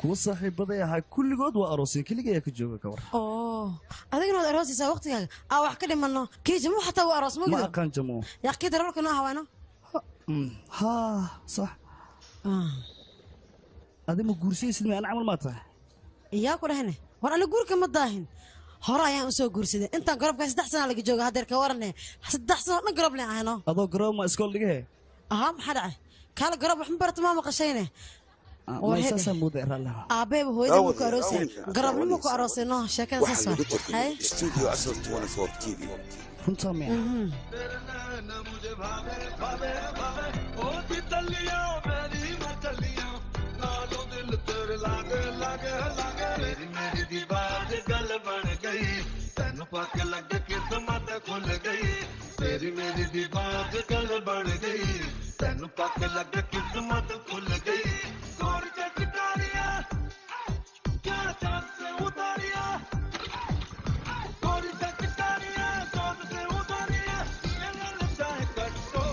kuwa saaxiibaday ahaa kulligood waa aroosay kaliya ayaa ka jooga ka war adigna waad aroosaysaa waqtigaaga wax ka dhimano kii jamu xataa waa aroos ma aqaan jamu yaa kii dararka noo hawaano ها صح adi ma guursaysid ma ana camal ma tahay yaa ku dhahne war ana guurka ma daahin hore ayaan u soo guursaday intaan garabka 3 sano laga joogo hadeer ka warane 3 sano dhan garab leen ahayno adoo garab ma iskool dhigay aha maxaa dhacay kala garab wax ma barata ma maqashayne وهذا مودع الله أبي هو ده مكروسين قرب لي مكروسين نه شكل سسوا هاي استوديو عصر 24 تي في كنت سامع तेरी मेरी दीवार गल बढ़ गई तेन पक लग किस्मत खुल गई और चटकारिया क्या चांद से उतारिया और चटकारिया चांद से उतारिया ये लगता है कट्टो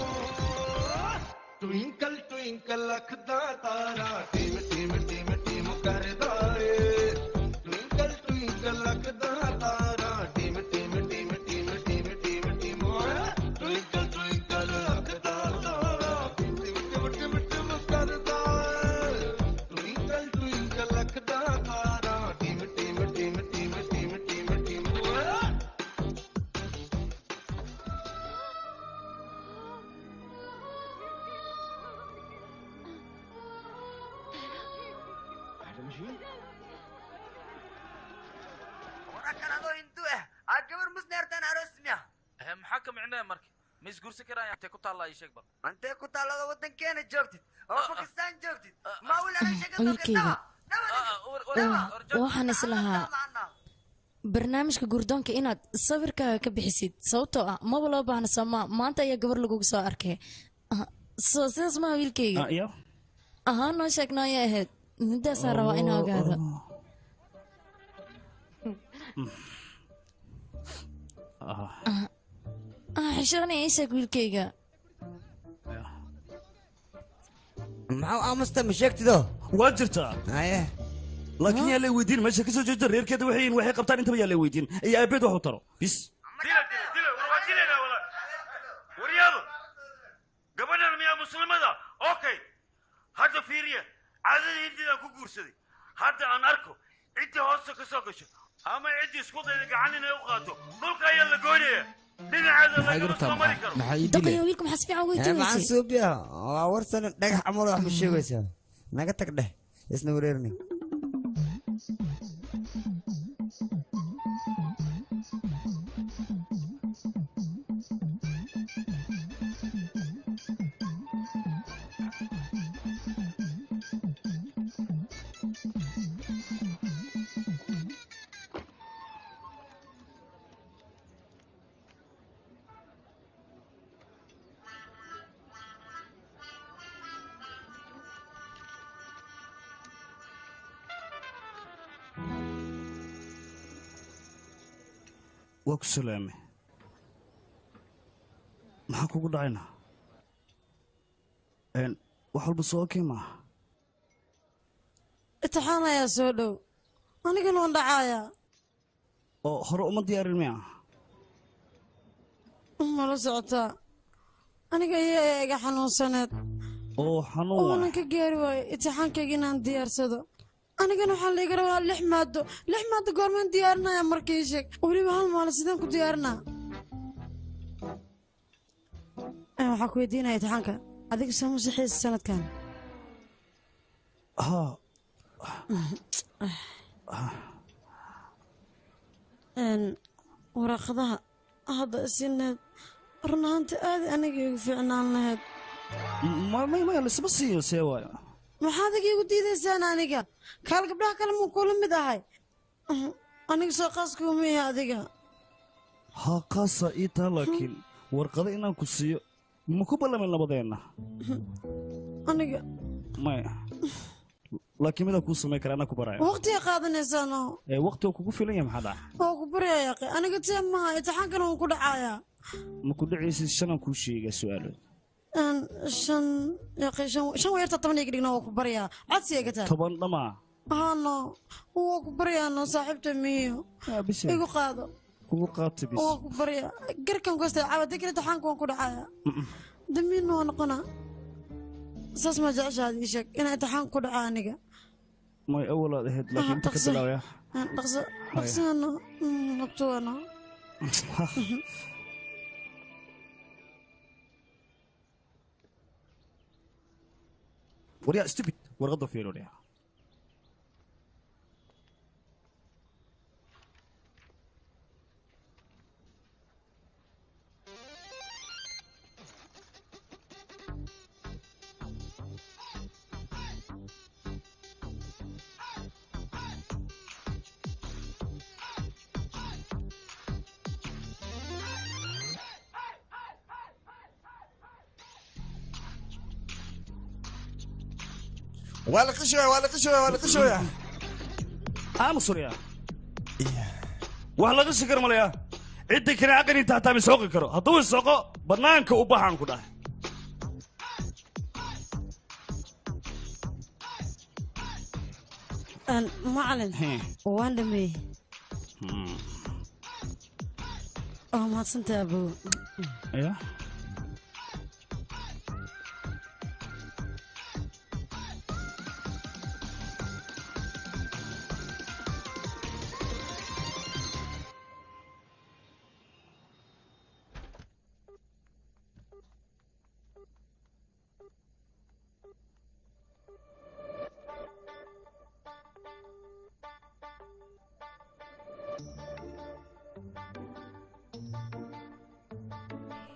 ट्विंकल ट्विंकल लखदा तारा टीम टीम टीम टीम करदा ए ट्विंकल ट्विंकल लखदा तारा टीम टीम टीम टीम टीम टीम टीम ट्विंकल ट्विंकल लखदा तारा टीम टीम टीम टीम करदा ट्विंकल ट्विंकल लखदा तारा टीम टीम टीम टीम टीम टीम टीम محكم عندنا مركي مش قرص كراي انت كنت الله يشيك بر انت كنت على ودن كان جوجتي او باكستان جوجتي ما ولا انا شيك waxaan islahaa barnaamijka gurdoonka inaad sawirkaaga ka bixisid sababtoo ah maba loo baahna soomaa maanta ayaa gabar lagugu soo arkay sidaas maha wiilkayga ahaa noo sheegno ayay ahayd midaasaan rabaa inaa ogaado xishoonay ii sheeg wiilkayga maxaa aamusta ma sheegtido waa jirtaa haye laakiin yaa lay weydiin meesha kasoo jeeda reerkeeda waxay qabtaan intaba yaa lay weydiin iyo aabeed wax u taro bis waryaado gabadhan miyaa muslimada okay hadda fiiriya caadada hindidaan ku guursaday hadda aan arko ciddii hoosta ka soo gasho ama ciddii isku dayda gacan inay u qaato dhulka ayaa la goynaya dhinaceeda lagama soo mari karo daqaya wiilka maxaa si fiican weydiinaysa maxaan suubiya waa warsan dhagax camal wax ma sheegaysaa naga tag dheh isna wareerni waa ku salaame maxaa kugu dhacayna wax walba soo okey maaha imtixaan ayaa soo dhow anigana waan dhacaaya oo hore uma diyaarin miya mala socotaa aniga ayaa iga xanuunsaneed oo xanuun oonan ka gaari waayo imtixaankayga inaan diyaarsado anigana waxaa laiga rabaa 6 maado goormaan diyaarinaya markii sheeg weliba hal maalin sidaan ku diyaarinaa waxaa ku weydiinaya imtixaanka adiga soo musaxiisa sanadkan waraaqadaha hadda isineed run ahaanta aad aniga igu fiicnaan lahayd maya lisma siiyo see waayo maxaad igu diidaysaan aniga kaal gabdhaha kale muu kula mid ahay aniga soo qaaskuuma yaha adiga haa qaasa ii taa laakiin warqado inaan ku siiyo ma ku ballamin labadeenna aniga maya laakiin midaan kuu samayn kara anaa ku baraya waqtiga qaadanaysaano waqti oo kugu filan yahay maxaa dhaca waa ku baraya yaqi aniga tee maha imtixaankana waan ku dhacayaa ma ku dhacaysid shanaan kuu sheegaa su'aalood shan weerta 10 iga dhigna waa ku baryaa codsiga ka taa 10 dhamaa haano waa ku baryaano saaxiibta miyo igu qaado kugu qaata bis waa ku baryaa garkan goostay caawada kale imtixaanka waan ku dhacayaa damiin waa noqonaa saas ma jeceshaad ii sheeg inaan imtixaan ku dhaca aniga ما أول هاد لكن أنت كتلاوي يا dhaqso ano nabtuwana وريا استبد ورغضوا فيه وريا ولا قشوة آمس وريا وهلا قصة مليا عندك كنا عقني تحت من سوق كرو هطول السوق بنانك وبحان كده معلن وين دمي ما سنت أبو ايه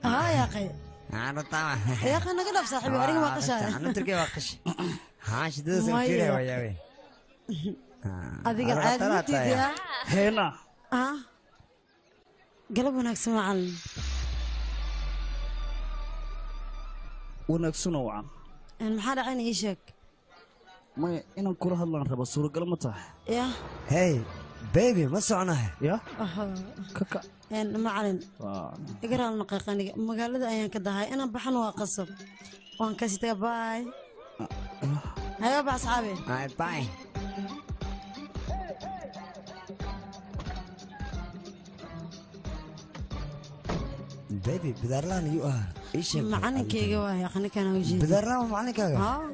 يا أخي أنا طبعا يا أخي أنا قلب صاحبي أريد ما قشة أنا تركي وقش هاش دوس كثير وياوي هذيك العادة تيجي هنا قلب هناك سمع ونفسه نوعا المحل عيني إيشك ما إنا كل هلا نربى صورة قلم متاح يا هاي بيبي ما سعناها يا كاكا يعني معلن اقرا النقيقاني مقالة أيان كدهاي أنا بحن وقصب وان كاسيتا باي هيا بقى أصحابي باي بيبي بدارلان يو ايش معنا كيغا واي اخني كان وجهي بدارلان معنا كيغا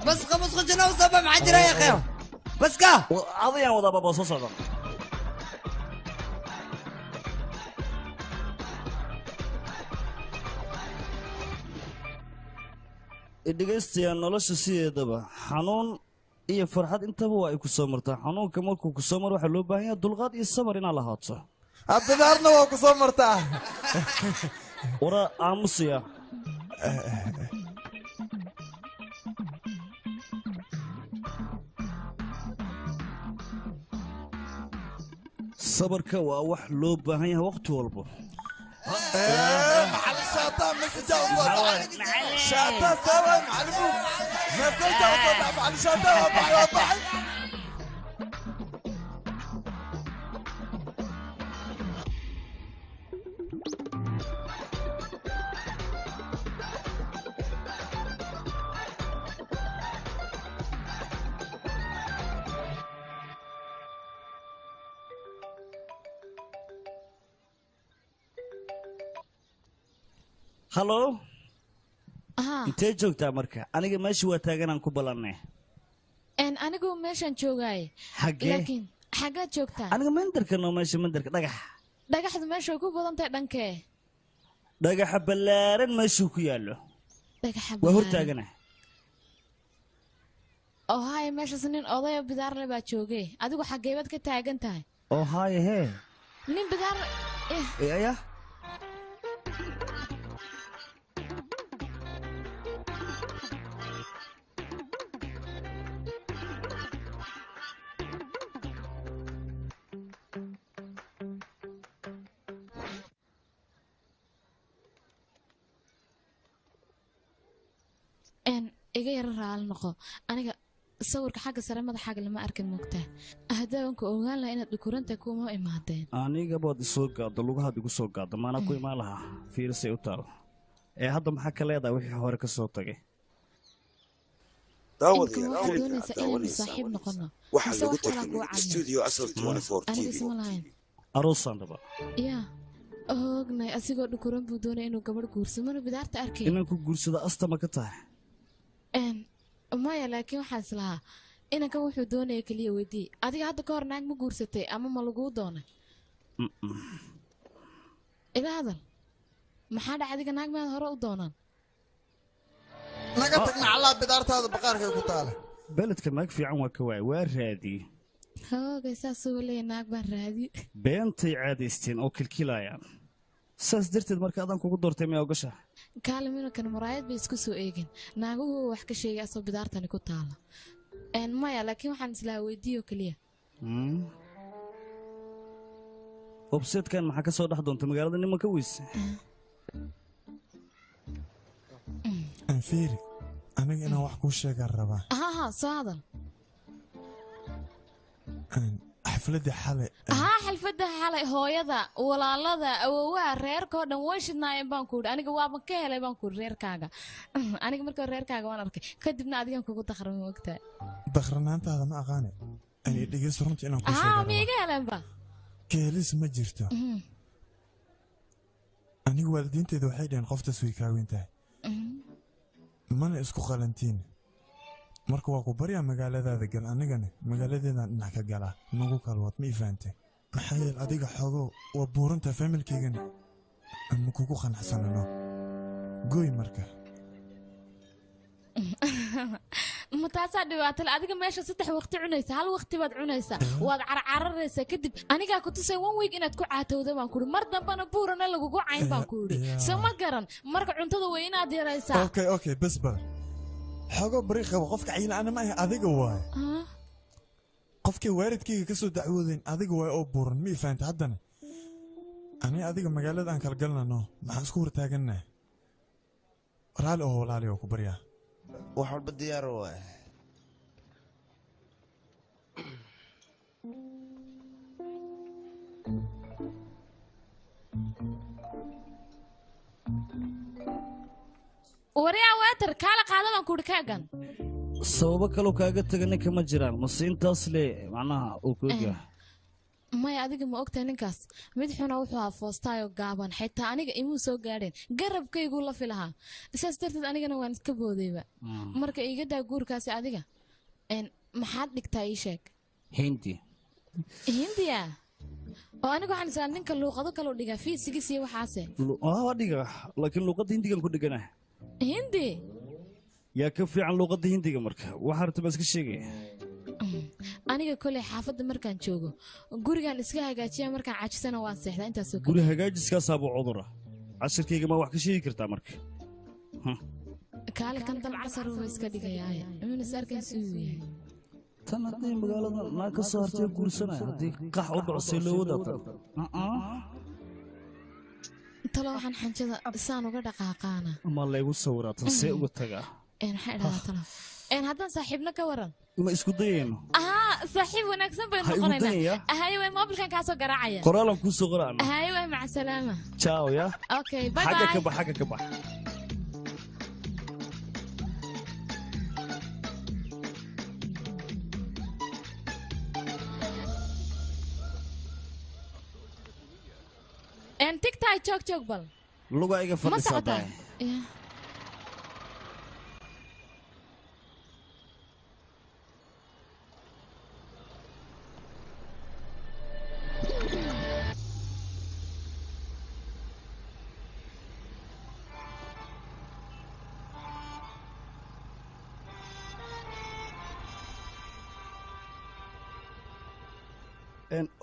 بس خمس خجنا وصبا معجرة يا أخي بس كا عظيم وضع بابا صوصة dhegaystayaa nolosha sideedaba xanuun iyo farxad intaba waa ay ku soo martaa xanuunka markuu ku soo maro waxaa loo baahan yahay dulqaad iyo sabar inaad lahaato bidaarna waa ku soo martaa wara aamusaya sabarka waa wax loo baahan yahay waqti walba محل الشاطئ مسجة وصوت شاطئ سوا معلمو مسجة وصوت محل الشاطئ وضحي hallo intee joogtaa marka aniga meesha waa taaganaan ku ballanay anigu meeshaan joogaaye xagee laakiin xaggaad joogtaa aniga mandarka noo meesha mandarka dhagax dhagaxdu meesha ku badan tahay dhankee dhagaxa ballaaran meeshuu ku yaallo dhagaxa waa hortaagana oo haye meeshaas nin odaya bidaar le baa joogay adigu xageebad ka taagan tahay oo haye hee nin bidaar aya iga yara raali noqo aniga sawirka xagga sare madaxaaga lama arkin moogtaa ahdawanku ogaan laha inaad dhukuranta kuma imaadeen aniga baad isoo gaaddo lugahaad igu soo gaaddo maanaa ku imaan lahaa fiirisay u taal hadda maxaa ka leedahay wixii hore ka soo tagay saaxiib noqono waxaa lagu tartamay studio asal 24 TV aroosaan raba yaa ognay asigoo dhukuran buu doonay inuu gabadh guursado mana bidaarta arkay inaan ku guursado astama ka tahay maya laakiin waxaan islahaa inankan wuxuu doonaya keliya weydii adiga hadda ka hor naag ma guursatay ama ma laguu doonay ila hadal maxaa dhac adiga naag maad hore u doonaan naga tagna calaa bidaartaada baqaarkay ku taala beledka naag fiican waa ka waay waa raadiyey hoogay saasuu leeya naag baan raadi beentay caadaysteen oo kilkilayaan saas darteed marka adaan kugu doortay miyaa ogasha kaaliminakan muraayad bay isku soo eegin naaguhu wax ka sheegay asoo bidaartani ku taala maya laakiin waxaan islaha weydiiyo keliya obseedkan maxaa ka soo dhex doonta magaalada nimanka weyse anfiiri aniga inaan wax kuu sheegaan rabaa ha soo hadal xafladii xalay xalfadda xalay hooyada walaalada awowaha reerkao dhan way shidnaayeen baan ku idhi aniga waaba ka helay baan ku idhi reerkaaga aniga marka reerkaaga waan arkay kadibna adigan kugu dakhrama ogtahay dakhranaantaada ma aqaane ani dhegeysto runtii inaan kuu sheego miiga heleenba keelis ma jirto anigu waalidiinteeda waxay dhaheen qoftaas way kaaweyn tahay mana isku qalantiin marka waa ku baryaa magaaladaada gal anigana magaaladeedaan dhinac ka galaa nagu kalwaad ma ii fahamtay maxaa yeel adiga xogo waa buuranta faamilkaygana ama kugu qanacsanano gooy marka ma taasaa dhibaatale adiga meesha 3 waqti cunaysa hal waqti baad cunaysaa waad carcararaysaa kadib anigaa ku tusay 1 week inaad ku caatowda baan ku idhi mar dambana buurana lagugu cayn baan ku idhi soo ma garan marka cuntada way inaad yaraysaa okay bas badan xogo bari qabo qofka cayil ana ma ah adiga waay qofkii waalidkayga ka soo dacwoodeen adiga waay oo buuran ma faanta haddana ani adiga magaalada aan kala galnano maxaan isku hortaaganaa raali oo walaali oo ku baryaa wax walba diyaar waay waryaa waatar kaala qaada baan ku idhi kaagan sababo kaloo kaaga taga ninka ma jiraan mase intaas le macnaha uu ku egyahay maya adiga ma ogtahay ninkaas mid xuna wuxuu ahaa foostaayo gaaban xitaa aniga imuu soo gaadheen garabkayguu la filahaa saas darteed anigana waan iska boodayba marka iiga daa guurkaasi adiga maxaad dhigtaa ii sheeg hindiya oo aniga waxaan islaa ninka luuqado kaloo dhigaa fiisigis iyo waxaase dhiga laakiin luuqadda hindigan ku dhiganah hindi yaa ka fiican luuqadda hindiga marka waxaa rabta baa iska sheegaya aniga koley xaafadda markaan joogo gurigaan iska hagaajiya markaan cajisana waan seexdaa intaasoo guri hagaajiskaasaabuu cudura cashirkayga ma wax ka sheegi kartaa marka kaale kan dab casar wuxuu iska dhigayaaye inuuna is arkayn siduu yahay tan hadday magaalada naa ka soo hartay guursanaya haddii qax u dhaco see loo wadaatan talo waxaan xanjada saan uga dhaqaaqaana ma laygu sawiraatan see uga tagaa maxay dhahaa talo haddaan saaxiibna ka waran ma isku dayayno saaxiib wanaagsan baynu noqonaynaa haye way moobilkan kaa soo garaacaya qoraalan kuu soo qoraana haye way maca salaama ciao ya okay bye xagga ka bax xagga ka bax tigtahay joog bal luga iga fadhisadaa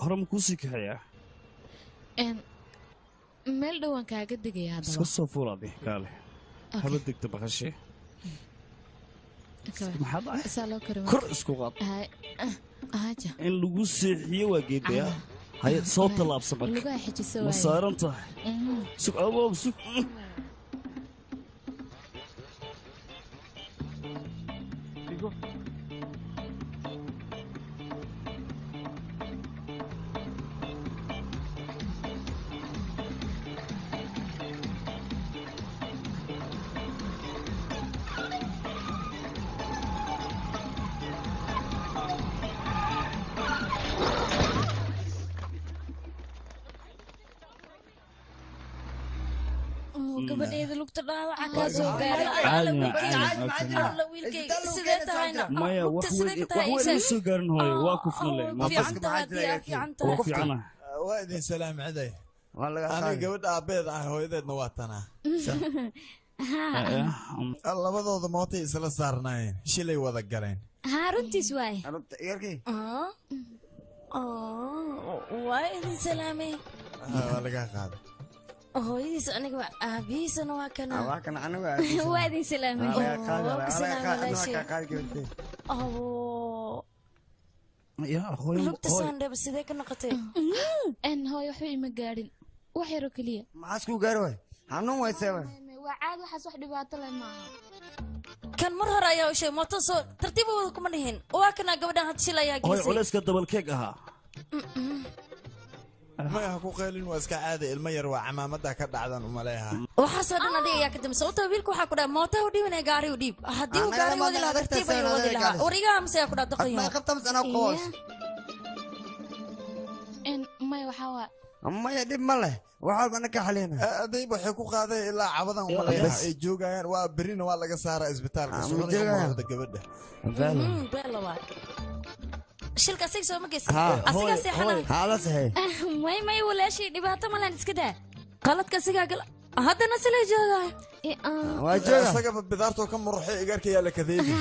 hore ma kuu sii kaxeeyaa meel dhowaan kaaga degaya iska haddaba soo fuulaadi kaale haba degta baqashee maxaa dhacay isaa loo kari kor isku qaad haja in lagu seexiyo waa geedaya haya soo tallaabsa marka lugaha xijisa ma waaye saaran tahay sug aboob sug gabadheeda lugta dhaawaca kaa soo gaaray wiilkayga sidee tahayna maya wax weyn soo gaarin hooyo waa kufnale waa fiicana waa idin salaamcaday aniga gabadha aabbeeda ah hooyadeedna waa tanaa labadooda mootay isla saarnaayeen shilay wada galeen haa runtiis waaye waa idin salaamay waa laga qaaday hooyadiis aniga aabihiisana waa kana waa idin salaamay lugta saandheba sidee ka noqotay hooyo waxba ima gaadhin wax yaroo keliya maxaa isku gaari waay xanuun waysee waay waa caadi waxaas wax dhibaato leh maaha kan mar hore ayaa u sheegay mooto soo tartiibooda kuma dhihin waa kana gabadhan had shil ayaa hooyo gelisay culayska dabalkeeg ahaa maya ha ku qaylin waa iska caadi ilmo yar waa camaamada ka dhacdan umaleeha waxaasoo dhan adiga ayaa ka dambe sababtoo wiilka waxaa ku dhaha mootaha u dhiibanaya gaari u dhiib haddii uu gaari wadi lahaa tartiib ayuu wadi lahaa warigaha mise ayaa ku dhaha doqoyo maya waxaa waa maya dhib ma leh wax walba anaka xalina adayb waxay ku qaadeen ilaa cabadan umaleeha ay joogayaan waa berina waa laga saaraa isbitaalka suxuda gabadha beela waay shilka asiga soo ma geysan asigaa seexanaa may walaashii dhibaato malan iska daa qaladka asigaa gal haddana sila joogaayo isagaba bidaartoo ka muruxay igaarkayaa la kadeebi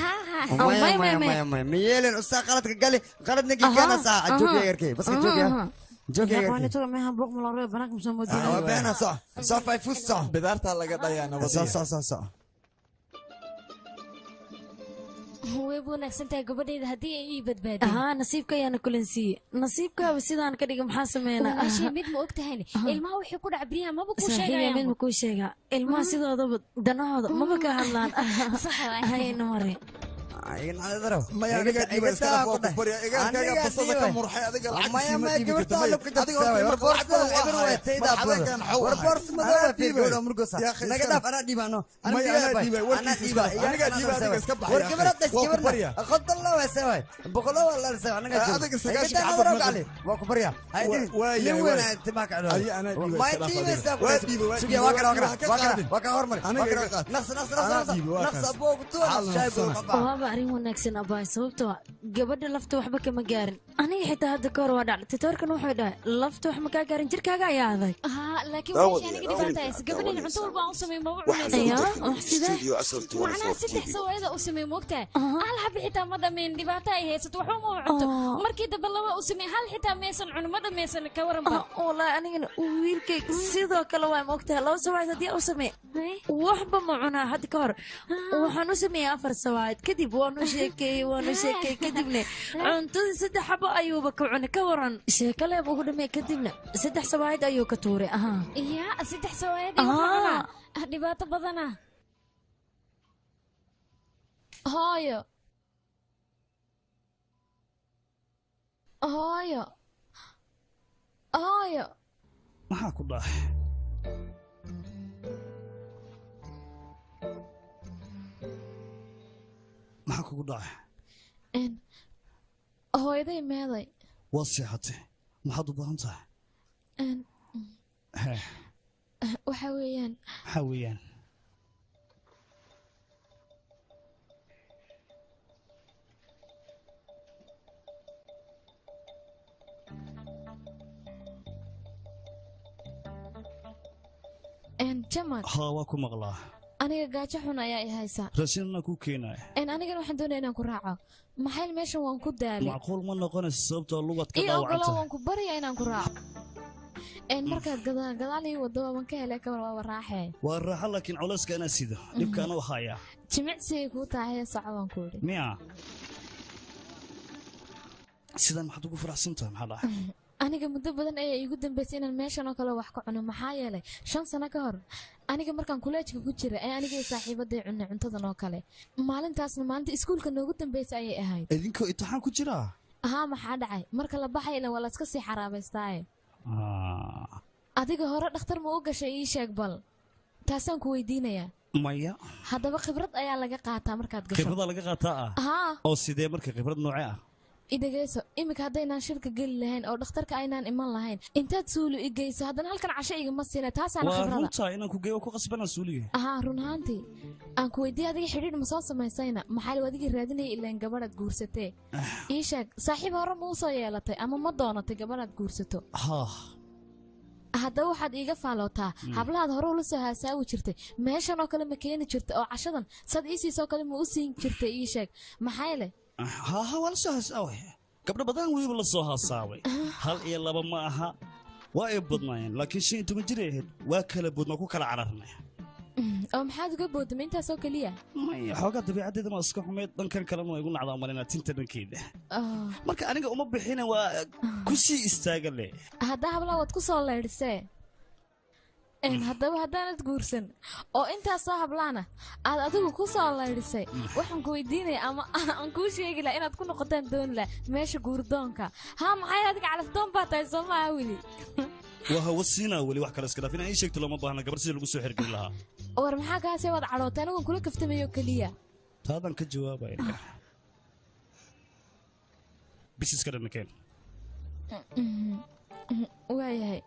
ma yeelen ustaa qaladka gali qaladna gikana saa joogiya garkay baska joogiya bidaartaa laga dhayaa nabadiya way wanaagsantahay gabadheeda haddii ay ii badbaadin nasiibka ayaana kulansiiye nasiibkaaba sidaan ka dhiga maxaa sameynaa walaashii mid ma og tahayne ilmaha wixii ku dhac beriyaha maba kuu sheegayaan mid ma kuu sheegaa ilmaha sidoodaba danahooda maba ka hadlaan hayna mare arrin wanaagsan abaay sababtoo gabadha lafta waxba kama gaarin aniga xitaa hadda ka hor waa dhacday titoorkan wuxuu dhahay lafta wax ma kaa gaarin jirkaaga ayaa adag laakiin waxay aniga dhibaataysa gabadheena cunto walba aan u sameyn maba cunaysamacnaha saddex sawaayada u sameey moogtahay hal xabi xitaa ma dhameen dhibaato ay haysato waxba ma cunto markii dambe laba u sameey hal xitaa maysan cunin ma dhameysan ka waranba wallaahi anigana wiilkayga sidoo kale waa moogtahay laba sawaayad haddii u sameey waxba ma cunaa hadda ka hor waxaan u sameeyey 4 sawaayad kadib waanu sheekeeyey kadibna cuntadii 3 xabo ayuuba ka cunay ka waran sheekaleeb ugu dhamey kadibna 3 sawaayad ayuu ka tuuray yaa 3 sawaayad dhibaato badana hooyo maxaa ku dhacay maxaa kugu dhacay hooyaday meeday waad seexatay maxaad u baahan tahay waxa weeyaan maxaa weeyaan jamal haa waa ku maqlaa aniga gaajo xun ayaa i haysa raashinna ku keenaya anigana waxaan doonayaa inaan ku raaco maxay meeshan waan ku daalay macquul ma noqonayso sababtoo lugaad ka ogolo dhaawacanta waan ku baryaa inaan ku raaco markaad gadaal ii wado waan ka helay kabar waa raaxee waa raaxa laakiin culayska inaa sido dhibka anuu haya jimicsigay kuu tahay saco waan ku idhi miya sidan maxaad ugu faraxsantahay maxaa dhahay aniga muddo badan ayaa iigu dambeysay inaan meeshan oo kale wax ka cuno maxaa yeelay 5 sano ka hor aniga markaan kuleejka ku jira ee aniga saaxiibaday cunay cuntadan oo kale maalintaasna maalinta iskuulka noogu dambeysay ayay ahayd idinkoo imtixaan ku jira maxaa dhacay marka la baxay ilaa waa la iska sii xaraabaystaaye adiga hore dhakhtar ma u gashay ii sheeg bal taasaan ku weydiinayaa maya haddaba khibrad ayaa laga qaataa markaad gasho khibrada laga qaataa oo sidee marka khibrad noocee ah idageyso imika haddaynaan shirka geli lahayn oo dhakhtarka aynaan iman lahayn intaad suulu i geyso haddana halkan casho igama siina taasaan khibrada waa runtaa inaan ku geeyo ku qasbanaa suuliga run ahaantii aan ku weydiiye adiga xidhiidh ma soo samaysayna maxaa la adigii raadinaya ilaan gabadhaad guursatee ii sheeg saaxiib hore ma u soo yeelatay ama ma doonatay gabadhaad guursato haddaba waxaad iiga faalootaa hablahaad hore ula soo haasaawi jirtay meeshan oo kale ma keeni jirta oo cashadan sad iisiisoo kale ma u siin jirtay ii sheeg maxaa le waa la soo haasaaway gabdho badan weliba la soo haasaaway 1 iyo 2 ma aha waa ay badnaayeen laakiin 15 jir ahayd waa kala boodna ku kala cararnay oo maxaad uga boodamay intaasoo keliya xoogaa dabiicadeeda ma iska xumeyd dhankan kalena waa igu nacdaa malinaa tinta dhankeeda marka aniga uma bixina waa ku sii istaaga le haddaa hablaa waad ku soo leydhisee haddaba haddaanad guursan oo intaasoo hablaana aad adigu ku soo laydhisay waxaan ku weydiinaya ama aan kuu sheegi laha inaad ku noqotaan dooni laha meesha guurdoonka maxay adiga calafdoon baa tahay soo maaha weli waa hawa siinaa weli wax kale iska dhaaf inaan ii sheegto looma baahna gabar sidii lagu soo xirgeli lahaa war maxaa kaasee waad cadhootay anigoon kula kaftamayo keliya taadaan ka jawaabaya bisiska dhanakeen waayahay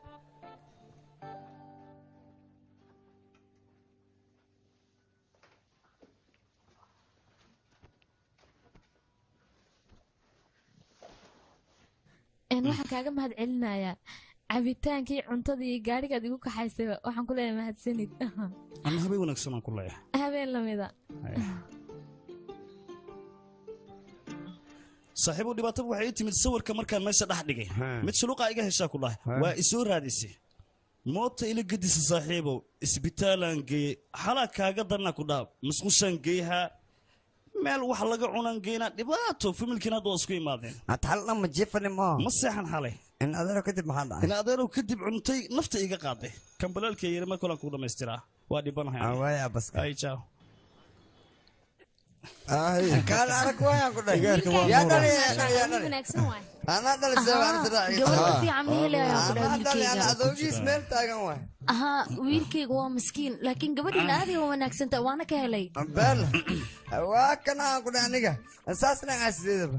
waxaan kaaga mahad celinayaa cabitaankii cuntadii gaadhigaad igu kaxaysayba waxaan ku leeyahay mahadsanid ana habeen wanaagsan aan ku leeyahay habeen lamida saaxiibow dhibaatada waxay ii timid sawirka markaan meesha dhex dhigay mid shuluuqa iga heshaa ku dhahay waa isoo raadisay moota ila gedisa saaxiibow isbitaalaan geeyey xalaa kaaga darnaa ku dhaha musqushaan geeyahaa meel wax laga cunaan geynaa dhibaato familkiina hadda waa isku imaadeen xalna ma jiifani ma seexan xalay in adeero kadib maxaa dhacay in adeerow kadib cuntay nafta iga qaaday kambalaalkii yiri mar kale aan ku dhammaystiraa waa dhibanahay waaya baska ay ciao kaan arag waayaan ku dhahay yaa dhali wanaagsan waay anaa dhali seebaan gabadha fiican ma helayaa ku dhahay wiilkayga adoogiis meel taagan waay wiilkayga waa miskiin laakiin gabadhiina aad iga wanaagsanta waana ka helay beel waa kana aan ku dhahay aniga saasna aan sideedaba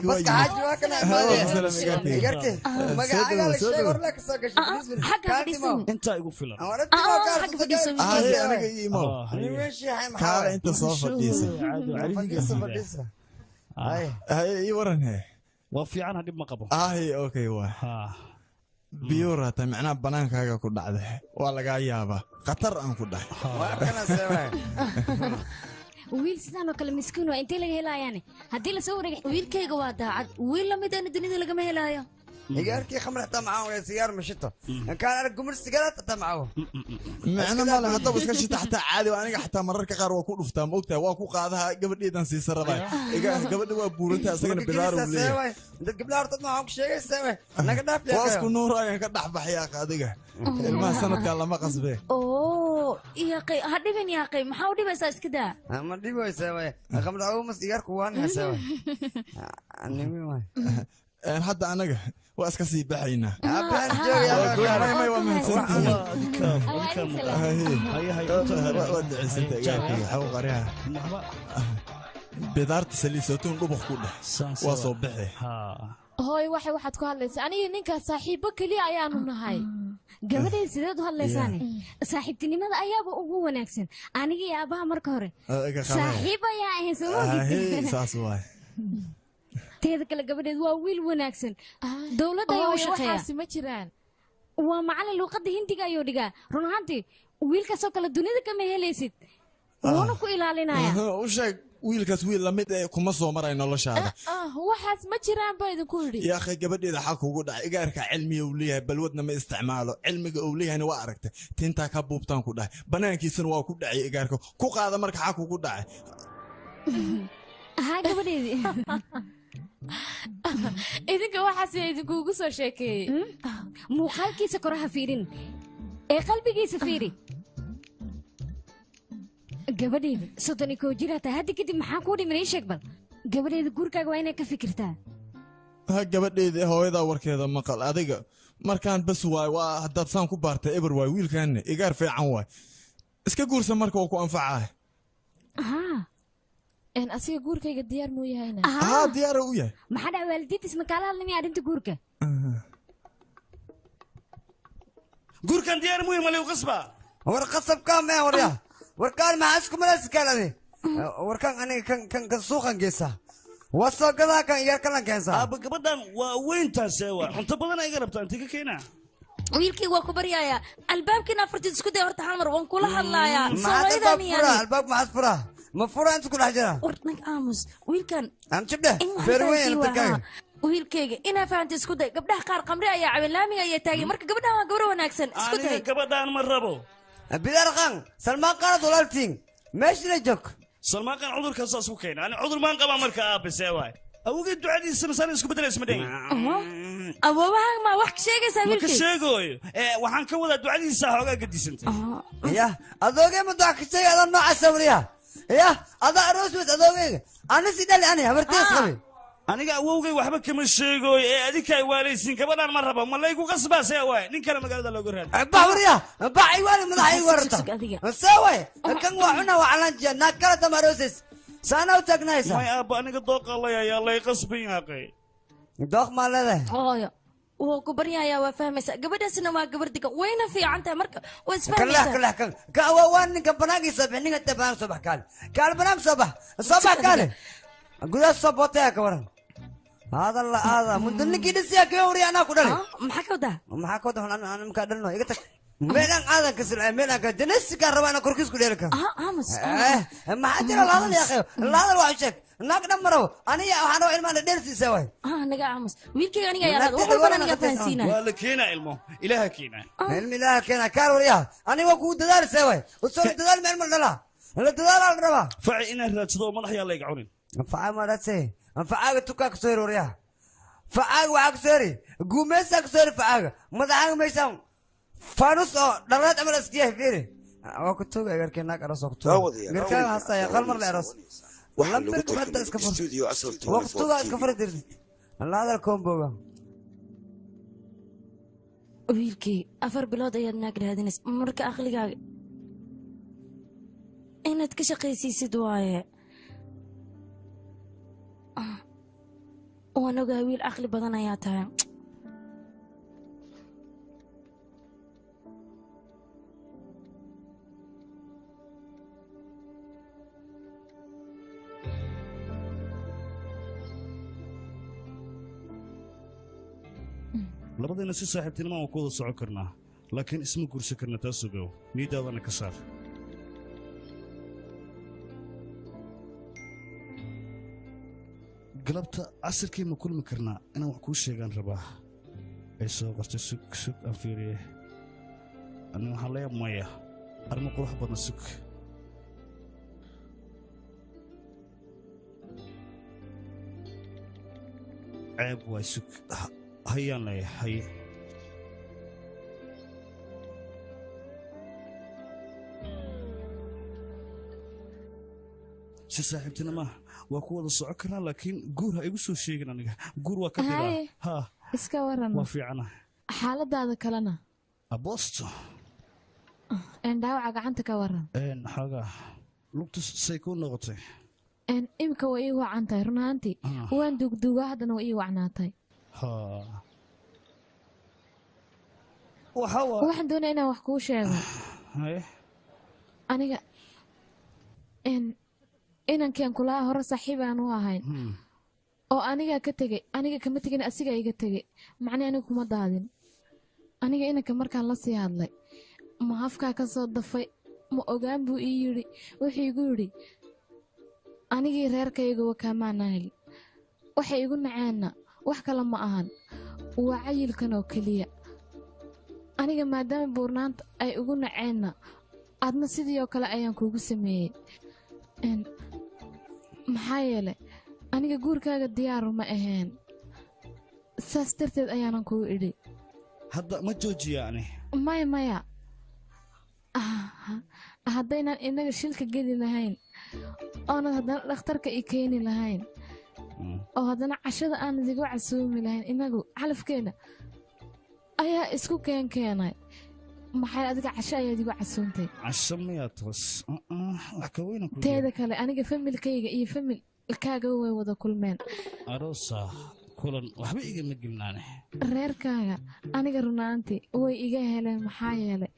baska xaaji waa kana igarke magacaaga la sheeg horla ka soo gashay xagga fadhiisan intaa igu filan xagga fadhiisan aniga iimo kaala inta soo fadhiisa ii waran he waa fiican dhib ma qabo okay waa biyuura ta macnaha banaankaaga ku dhacda waa lagaa yaabaa khatar aan ku dhahay wiil sidaan oo kale miskiin waa intee laga helayaane haddii lasoo wareegay wiilkayga waa daacad wiil la midana dunida lagama helaayo igaarkii khamr xataa macaan wala sigaar ma shito kaan arag gumar sigaaraad xataa macaawo macna male haddaba iska shita xataa caadi waa aniga xataa mararka qaar waa ku dhuftaa ma ogtahay waa ku qaadaha gabadheedan siisa rabaa gabadha waa buuranta asagana bilaaru leeyahay dad gabdhaha hortad maxaan ku sheegaysaa we naga dhaaf waasku nuur ayaan ka dhex baxay adiga ilmaha sanadkaa lama qasbe yaqay ha dhibin yaqay maxaa u dhibaysaa iska daa ma dhibaysaa we khamr awmas igaarku waan haysaa we nimi waay hadda anaga waa iska sii baxaynaa bidaarta saliisatuun dhubuq ku dheh waa soo baxe hooy waxaad ku hadlaysaa aniga ninkaas saaxiibo keliya ayaanu nahay gabadhay sideed u hadlaysaane saaxiibtinimada ayaaba ugu wanaagsan aniga iyo aabbaha marka hore saaxiib ayaa ahayn saas waay teeda kale gabadheed waa wiil wanaagsan dowladda ayaa u shaqeeya ma jiraan waa macallin luuqadda hindiga ayuu dhigaa run ahaantii wiilkaasoo kale dunida kama helaysid wuuna ku ilaalinaya u sheeg wiilkaas wiil lamid ee kuma soo maray noloshaada waxaas ma jiraan baa idinku yidhi yaa akhay gabadheeda xaq kugu dhacay igaarka cilmiga uu leeyahay balwadna ma isticmaalo cilmiga uu leeyahayna waa aragtay tintaa ka buubtaan ku dhahay banaankiisana waa ku dhacay igaarka ku qaada marka xaq kugu dhacay haa gabadheedii idinka waxaas yaa idinkuugu soo sheekeeyey muuqaalkiisa koraha fiirin ee qalbigiisa fiiri gabadheeda 31 jir hata hadda kadib maxaa kuu dhiman ii sheeg bal gabadheeda guurkaaga waa inay ka fikirtaa ha gabadheeda hooyadaa warkeeda maqal adiga markaan bas waay waa haddaad saan ku baartay eber waay wiilkaanna igaar fiican waay iska guursan marka uu ku anfacaa asiga guurkayga diyaar muu yahayna diyaar u yahay maxaa dhac waalidiintiis makaala hadlamaya arrinta guurka guurkan diyaar muu yahay maliw qasba war qasabkaa mee warya warkaan maxaa isku malaysikaanade warkaan aniga kan suuqan geesa waa soo gadaa kan iyaar kalan keensaa aaba gabadhan waa weyntaasee waa cunto badan ay iga rabtaa intii ka keenaa wiilkii waa ku baryaaya albaabkiina afartiid isku day horta hal mar waan kula hadlaayaa albaab maxaad furaa ma fura inta ku dhex jira warnag aamus wiilkan amjibdhe beerweyn tarkaaga wiilkayga inaa fahanta isku day gabdhaha qaar qamri ayaa cabin laamiga ayaa taagay marka gabadhan waa gabar wanaagsan isku day gabadhan ma rabo bidarqan salmaan qaanad walaaltiin meeshina joog salmaan qaan cudurkaas isku keena ani cudur maan qabaa marka aabasee waay awgeed ducadiisana saan isku bedelaysa ma dhegin awoobaha ma wax ka sheegaysaa wiilkay ka sheegooyo waxaan ka wadaa ducadiisa xoogaa gadisantay ya adoogee ma duca ka sheegay adoo noocaas sawriya ya adaa aroos wed adoogeyga ana si dhali ani habartees qabe aniga awowgay waxba kama sheegooyo ee adinka ay waalaysiin gabadhaan ma rabo ma laygu qasbaasee waay nin kale magaalada looga raadi bahwariya bacay waali madaxay warta see waay kan waa cuna waa calanjiya naag kala dama arooses saana u taagnaysa may aabba aniga dooqa layayaa lay qasbin yaaqay dooq maa leedahay hooyo wuu ku baryayaa waa fahmaysaa gabadhaasna waa gabar digan wayna fiican tahay marka waa isfahmaysaa ka waa ninka banaankiisa bix ninka inta banaan soo bax kaal banaan soo bax kaale gudaha soo bootaya ka waran هذا الله هذا من دنك يدسيا كيوري أنا كودني ما حكوده أنا مكادرنا يقطع ميلان هذا كسر ميلان كجنس كهرباء كوركيس كليرك مس ما حد هذا يا أخي هذا الواحد ناقدم مرو أنا يا أنا علم أنا درس يسوي نجا عمس ويلكي أنا يا رجل وأنا نجا فانسينا ولا كينا علمه إله كينا علم إله كينا كاروريا أنا وكود دار سوي وصل دار من المدلا لا دار على الربا فعينا رجضو ما رح يلا يقعونين فعال ما رأسي فعال تكاك سير وريا فعال وعك سيري قوميسك سير فعال مدعان ميسام فانوس درات أمر أسكيه فيري وكتوك أجر كنا كرسوك تو غير كان هسا يا خال لا رأس والله بيرك حتى إسكفر وقتوك إسكفر درت الله هذا الكومبو wiilkii afar bilood ayaad naag raadinays marka aqligaaga inaad ka shaqaysiisid waaye waan ogaa wiil aqli badan ayaa tahay labadayna si saaxiibtinimo aan ku wada socon karnaa laakiin isma guursan karna taas ogow niidaadana ka saar galabta casirkii ma kulmi karnaa inaan wax kuu sheegaan rabaa ay soo qortay sug aan fiiriye aniga waxaan leeyaab maya arrimo qurux badan sug ceeb waay sug hayaan leeyahay haye si saaxiibtinima waa ku wada socon karnaa laakiin guur ha igu soo sheegin aniga guur waa ka dhibaa ha iska waran waa fiicana xaaladaada kalena aboosto dhaawaca gacanta ka waran xoogaa lugta say kuu noqotay imika waa ii wacan tahay run ahaantii waan duugduugaa haddana waa ii wacnaatay waxaan doonaya inaan wax kuu sheego aniga inankeen kulaa hore saaxiib aan u ahayn oo anigaa ka tegey aniga kama tegin asigaa iga tegey macnii aniga kuma daadin aniga inanka markaan la sii hadlay ma hafkaa ka soo dafay ma ogaan buu ii yidhi wuxuu igu yidhi anigii reerkayguwa kaamaana hel waxay igu naceenna wax kale ma ahan waa cayilkan oo keliya aniga maadaama buurnaanta ay igu naceenna aadna sidii oo kale ayaan kuugu sameeyey maxaa yeelay aniga guurkaaga diyaaru ma ahayn saas darteed ayaanan kugu idhi hadda ma joojiya ani maya haddaynan innaga shilka geli lahayn oonad haddana dhakhtarka i keeni lahayn oo haddana cashada aanad igu casuumi lahayn innagu calafkeenna ayaa isku keenay maxay adiga casho ayaad igu casuumtay casho miyaa toos wax ka weyna ku teeda kale aniga familkayga iyo familkaaga way wada kulmeen aroosa kulan waxba igama gelnaane reerkaaga aniga runaantii way iga heleen maxaa yeelay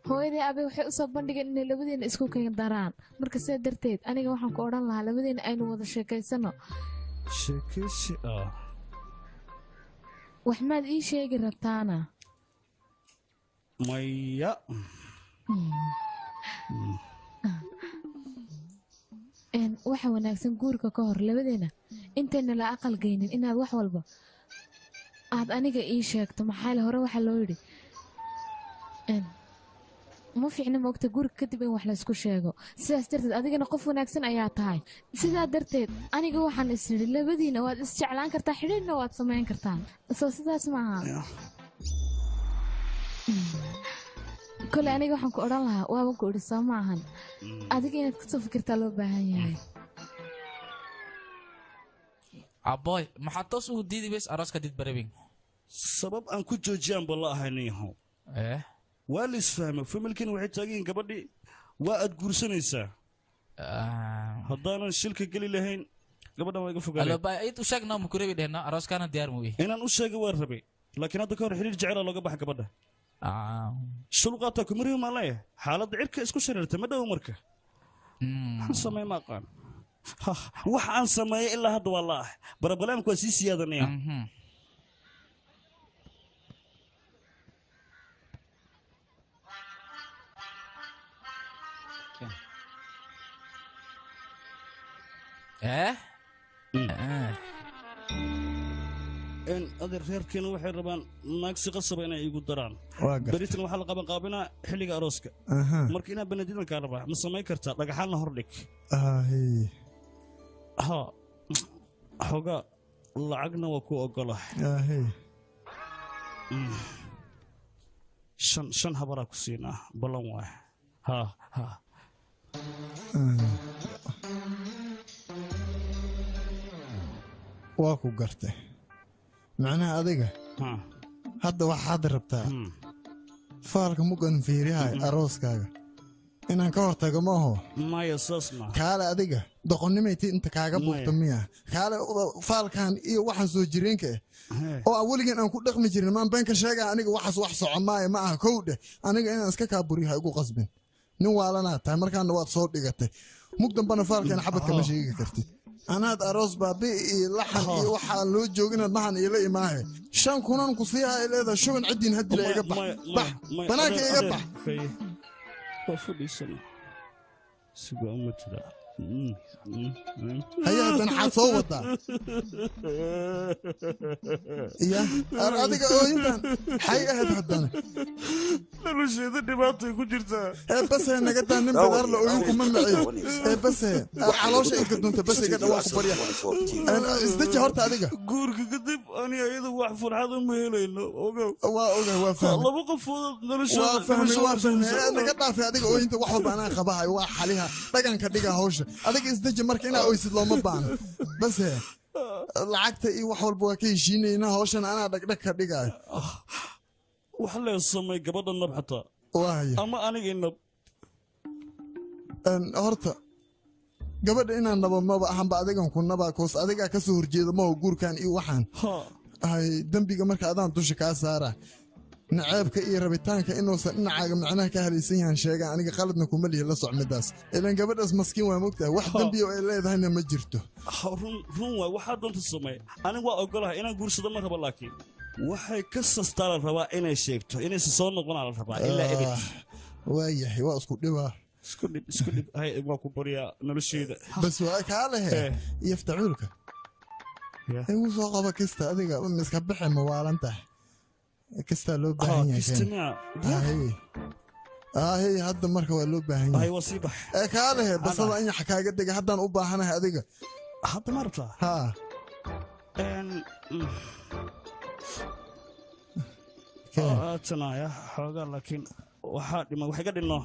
hooyadii abay waxay u soo bandhigeen inay labadeena isku keen daraan marka sidaa darteed aniga waxaan ku odhan lahaa labadeena aynu wada sheekaysano sheekaysi wax maad ii sheegi rabtaana maya waxa wanaagsan guurka ka hor labadeena intayna la aqal geynin inaad wax walba aad aniga ii sheegto maxaa hore waxaa loo yidhi ma fiicna moogta guurka kadib in wax laysku sheego sidaas darteed adigana qof wanaagsan ayaa tahay sidaa darteed aniga waxaan is yidhi labadiina waad isjeclaan kartaa xidhiidhna waad samayn kartaan soo sidaas maaha kole aniga waxaan ku odhan lahaa waaban ku idhi soo ma ahan adiga inaad kasoo fikirtaa loo baahan yahay aboy maxaa toos ugu diidi weys arooska did barebing sabab aan ku joojiyaan balla ahaynayahow waa la isfahmay familkiina waxay taagiyiin gabadhii waa aad guursanaysaa haddaanan shilka geli lahayn gabadhan waa iga fogaanid u sheegna ma ku rebi dhehna arooskaana diyaar muuye inaan u sheega waa rabay laakiin hadda ka hor xiriir jecela looga baxa gabadha shulqaataa kuma rebi maan leeyahay xaaladda cirka isku shareertay ma dhowo marka waxaan sameey ma aqaan wax aan sameeyay ilaa hadda waa la ah barabalaamku waa sii siyaadanaya adeer reerkeena waxay rabaan naagsi qasaba inay igu daraan beritan waxaa la qaban qaabinaa xilliga arooska marka inaa banadiidan kaa rabaa ma samayn kartaa dhagaxaanna hor dhig ha xogaa lacagna waa ku ogolahay shan habaraa ku siinaa ballan waay ha waa ku gartay macnaha adiga hadda waxaad rabtaa faalka mugan fiiriyahay arooskaaga inaan ka hortago maaho maya saas ma kaale adiga doqonnimayti inta kaaga buugta miya kaale faalkan iyo waxaan soo jireenka oo weligan aan ku dhaqmi jirin maan been ka sheegaa aniga waxaas wax soco maayo ma aha kow dheh aniga inaan iska kaa buriyaha igu qasbin nin waalanaa tahay markaana waad soo dhigatay mug dambana faalkan xabadka ma sheegi kartid anaad aroos baabi iyo laxan iyo waxaan loo jooginaad mahan iila imaahe 5 kunan ku siihaa leedahay shuban ciddin hadila iga bax banaanka iga bax وفليسنا سوى أمتنا هيا بن حصوتا يا أرادك أوينتان حي أهد حدنا أنا شيء ذي ما تقول جرتا بس أنا قد أنا بدار له أوينكم من معي بس على شيء قد أنت بس قد أواقف بريا أنا استجى هرت عليك قورك قديم أنا أيضا وحفر هذا مهلين أوكي وافهم الله بقف نرشة وافهم أنا قد أعرف هذيك أوينت واحد أنا خباها واحد عليها لكن كديك هوش هذيك استجى marka inaa oysid looma baano bas lacagta iyo wax walba waa ka heshiinayna hawshan anaa dhagdhag ka dhigayo wax la samay gabadha nab xataa ama aniga nab horta gabadha inaan nabo maba ahanba adigan ku naba koos adigaa ka soo horjeeda maho guurkan iyo waxaan dembiga marka adaan dusha kaa saara naceebka iyo rabitaanka inuusan dhinacaaga macnaha ka halaysan yahan sheegaan aniga qaladna kuma lihi la socmidaas ilaan gabadhaas maskiin waa mogtahay wax dembiyo ay leedahayna ma jirto run waay waxaa doonta sameey aniga waa ogolahay inaan guursado ma rabo laakiin waxay ka sastaa la rabaa inay sheegto inaysa soo noqonaa la rabaa ilaa ebid waayahay waa isku dhibaa isku dhib hay waa ku bariyaa nolosheeda bas waa kaa lehe iyo ftacuulka igu soo qaba kista adiga miska bixi mawaalan tahay kistaa loo baahan yahay ahey hadda marka waa loo baahan yahay kaa lehe basada anyaxa kaaga dega haddaan u baahanahay adiga hadda ma rabtaa haa tanaya xoogaa laakiin waxaa dhima wax iga dhinno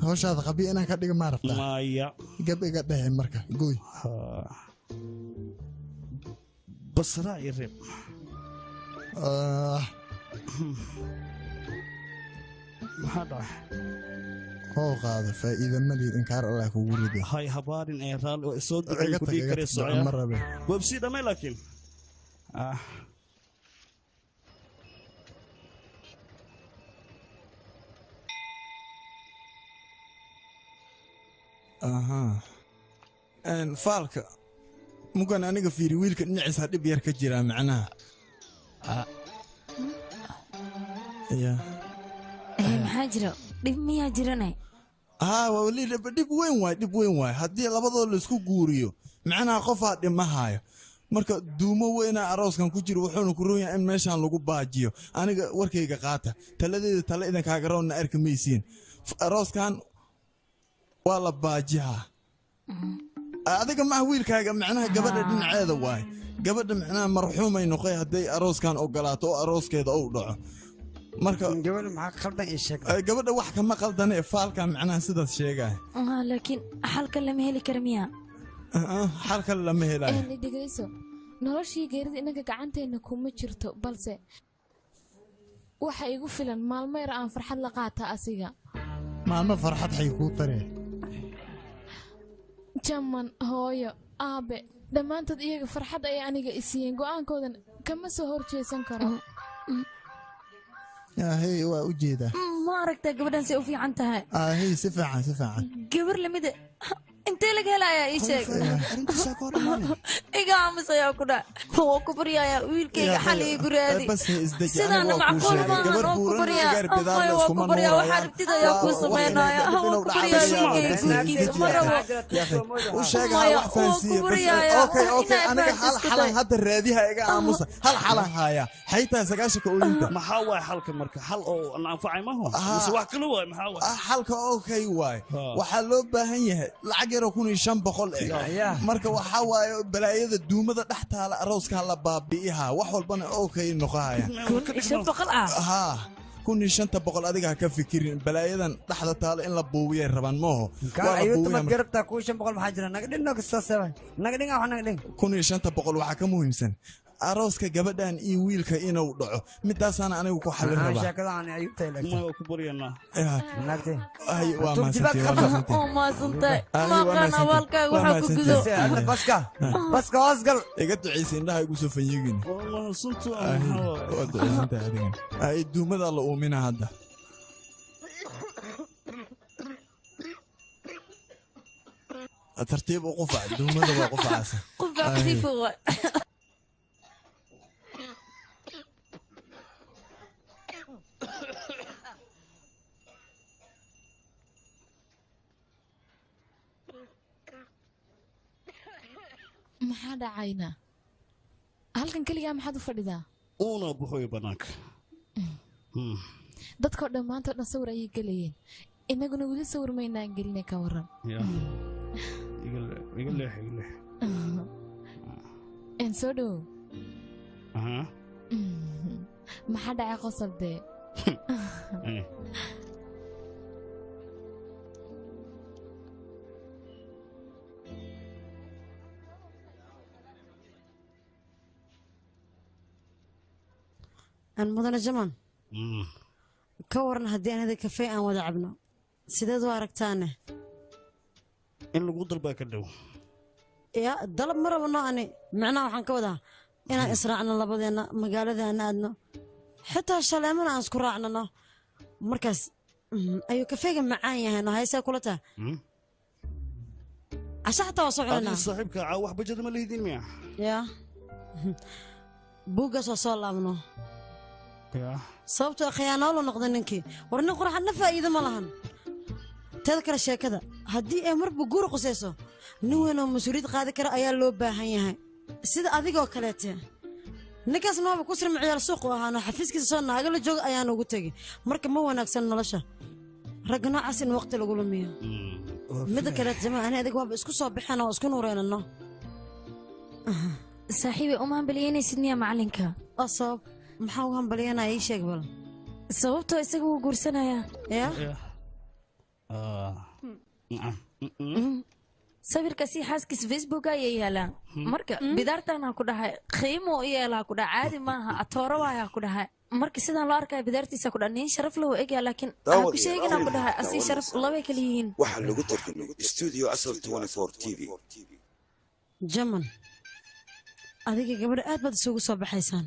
hawshaada qabiya inaan ka dhiga maa rabtaa maya gab iga dhehe marka gooy basraa iyo reeb maxaa dhacay hoo qaada faa'iida malid inkaar allah kugu rida hay habaarin ee raalli oo soo ducay ku dhigi kare socya ma rabe wabsi dhamay laakiin aha faalka mugan aniga fiiri wiilka dhinaciisa dhib yar ka jira macnaha maxaa jira dhib miyaa jirane waa wali dhib weyn waay haddii labadoo laisku guuriyo macnaha qofaa dhimahaayo marka duumo weynaa arooskan ku jiro wuxuuna ku roon yahay in meeshaan lagu baajiyo aniga warkayga qaata taladeeda tale idankaaga roonna arki maysiin arooskan waa la baajihaa adiga maah wiilkaaga macnaha gabadha dhinaceeda waay gabadha macnaha marxuumay noqoy hadday arooskan ogolaato oo arooskeeda ou dhaco marka gabadha wax kama qaldane faalka macnaha sidaas sheegay laakiin xalka lama heli kara miyaa xalka lama helayo dhegeyso noloshii geerida inaga gacanteena kuma jirto balse waxa igu filan maalmo yar aan farxad la qaata asiga maalmo farxad xay kuu taree jaman hooyo aabe dhammaantood iyaga farxad ay aniga isiiyeen go'aankoodan kama soo horjeesan karo ahey waa u jeedaa ma aragtaa gabadhan say u fiican tahay ahey si fiican gabar lamida intee laga helayaa ii sheeg iga aamus ayaa ku dhac waa ku baryayaa wiilkayga xaligii guraadi sidaana macquul maahan oo ku baryaa waa ku baryaa waxaa rabtid ayaa kuu samaynaya waa ku baryaa wiilkayga guurkiisa ma rabo u sheega wax fahansiiye aniga hal xalan hadda raadiha iga aamusa hal xalan haya xaytaa sagaashanka ooyinta maxaa waay xalka marka xal oo aan anfacay maaho mise wax kale waay maxaa waay xalka waay waxaa loo baahan yahay lacag yaro 1500 marka waxaa waaye balaayada duumada dhex taala arooska la baabi'iha wax walbana noqohaya 1500 1500 adiga ka fikirin balaayadan dhaxda taala in la buubiyo raban mooho ayuutama garabta 1500 maxaa jira naga dhinno kasta sabay naga dhinga wax naga dhing 1500 waxa ka muhiimsan arooska gabadhan iyo wiilka inuu dhaco midaasana anigu ku xalin rabaa sheekadaan ayuutay ma ku bariyana naagtay ay waa ma santay ma qana walka waxa ku gudo baska hoosgal iga duceysin indhaha igu soo fanyigin ma santu waa duceysanta adigan ay duumada la uumina hadda tartiib u qufac duumada waa qufacaasa qufac sifuwa maxaa dhacayna halkan keligaa maxaad u fadhidaa uuna buxooyo bannaanka dadkao dhammaantoo dhan sawir ayay gelayeen innaguna weli sawir maynaan gelinay ka waran iga leex soo dhowow maxaa dhacay qosol dee mudane jaman ka waran haddii anada kafey aan wada cabno sideed u aragtaane in lagu dalbaa ka dhow ya dalab ma rabno ani macnaha waxaan ka wadaa inaan israacno labadeenna magaaladaana aadno xitaa shaleemana aan isku raacnano markaas ayuu kafeega macaan yahay no haysee kula taa casha xataa waa soo cunanaa saaxiibka wax bajada ma lehidiin miya ya buuggaas waa soo laabno sababtoo khiyaano la noqda ninkii war nin qurxadna faa'iido ma lahan teeda kale sheekada haddii ay marba guur qusayso nin weyn oo mas-uuliyad qaadi kara ayaa loo baahan yahay sida adigoo kaleete ninkaas nooba ku sirma ciyaal suuqu ahaano xafiiskiisa soo naaga la jooga ayaan ugu tegi marka ma wanaagsan nolosha ragga noocaas in waqti lagu lumiyo midda kaleet jamaa ani adiga waaba isku soo baxeen oo isku nuureynano saaxiibay uma hambalyeynaysid miyaa macalinka oo sabab maxaa u hambalyeynaya ii sheeg bal sababtoo isaga wuu guursanayaa ya sawirkaasi xaaskiisa facebook ayay yaalaan marka bidaartanaa ku dhahay qiimo u yeelaa ku dhaha caadi maaha atooro waayaa ku dhahay marka sidaan loo arkaya bidaartiisa ku dhaha nin sharaf lagu egyaa laakiin aan ku sheeginaa ku dhahay asii sharaf labay kala yihiin waxaa lagu tarjumay studio asal 24 tv jaman adiga gabadha aad baad isugu soo baxaysaan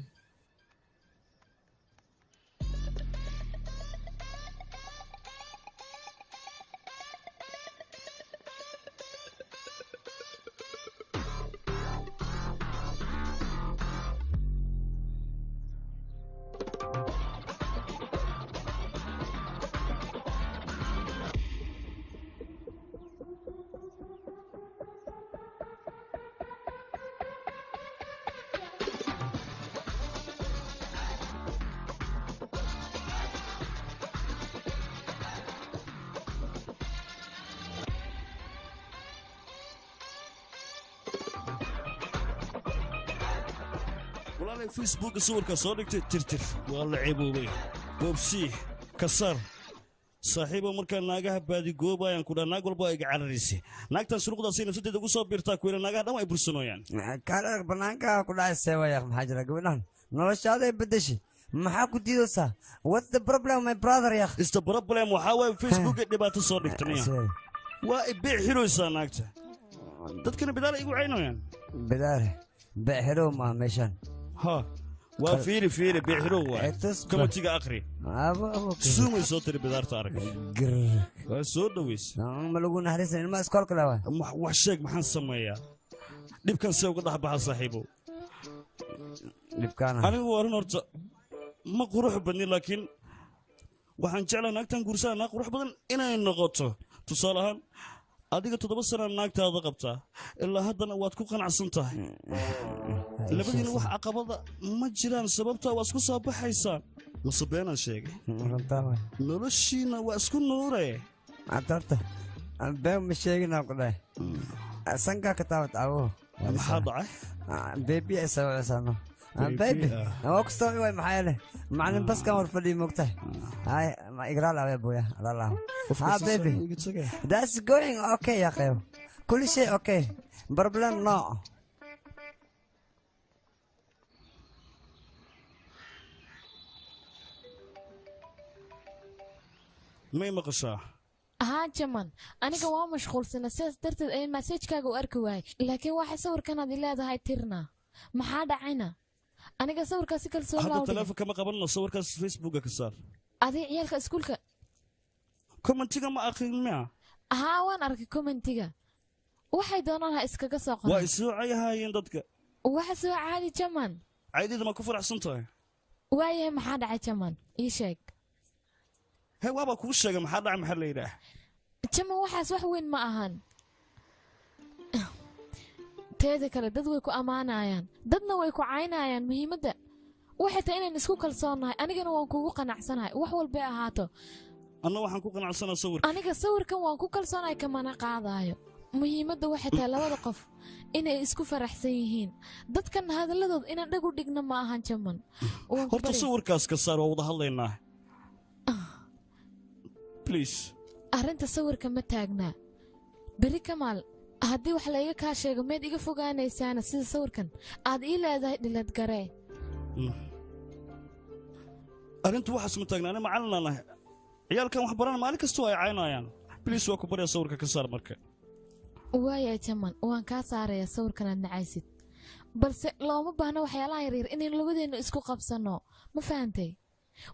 walaalay facebooka sawirka soo dhigtay tirtir waa la ceeboobay goobsii kasar saaxiibo markaa naagaha baadigoobayaan ku dhaa naag walba iga cararaysay naagtan suruqdaasay nafsadeeda ugu soo biirtaa kuwila naagaha dhan ay bursanooyaan kaalag bannaanka ku dhacay seewaya maxaa jira gabadhan noloshaaday beddeshi maxaa ku diidaysaa what's the problem my brother yak is the problem waxaa waaye facebooka dhibaato soo dhigta miya waa i beec xiraysaa naagta dadkana bidaala igu caynayaan bidaale beec xirow maaha meeshaan ها وفيري فيري بيحرو كم تيجي أخري سومي صوتي بدارت أرك سود دويس ملقون هريسة ما أسكال كلاوة وحشك محن سمايا لب كان سوق ضح بها صاحبه لب كان أنا وارن أرت ما قروح بني لكن وحن جعلنا نكتن قرصان نقروح بدن إنا النقطة تصالحا adiga 7 sano naagtaada qabtaa ilaa haddana waad ku qanacsantahay labadiina wax caqabada ma jiraan sababtaa waa isku soo baxaysaan masabeenaan sheegay noloshiina waa isku nuure adarta been ma sheeginaa ku dhahay sankaa ka taabad awo maxaa dhacay beebi ay sawcisano beebi waa ku soo way maxaa leh macalin baskan war fadhi moogtahay hay ma igraal awe boya allah ha baby that's going okay ya qayo kulli shay okay problem no may maqashaa ها جمان أنا قوام مشغول سنة سياس درت أي مسج كاجو أركواي لكن واحد صور كان هذه لا هاي تيرنا ما حدا عنا أنا قصور كاسيكل صور هذا التلفون كما قبلنا صور كاس فيسبوك كسر هذه عيالك اسكولك كومنتيغا ما أخي معه ها وان أركي كومنتيغا waxay doonaan ha iskaga soo qoran waa isoo cayahaayeen dadka waxa soo caadi jaman caydida ma ku faraxsan tahay waayahay maxaa dhacay jaman ii sheeg هاي وابا كل شيء ما حد عم حلي له جمع واحد صح وين ما أهان تذكر دد ويكو أمانة ددنا ويكو عينا مهمة ده واحد تاني نسكو كل صانع أنا جن وانكو قناع صناع وحول بيع هاتو أنا وحنكو قناع صناع صور أنا كصور كم وانكو كل صناع كمان قاعدة مهمة ده واحد لا وقف إن إسكو فرح سيهين دد كان هذا اللي ضد إن نقول دقنا ما أهان جمن هرت صور كاس كسر ووضح الله إنه بليز أرنت صور كم تاجنا بري كمال هدي وحلايا كاشة جميد إيجا فوقانا يسانا سيد صور كان عاد إيه ذا اللي تجري أرنت واحد سمتاجنا أنا معلنا أنا عيال كم حبرنا مالك استوى عينا يعني بليز وكبر يا صور كسر مركب وايا تمن وان كاسار يا صور كان النعيسد بس لو ما بهنا وحيالا يرير إن لودين إسكو قبسنو ما فهمتي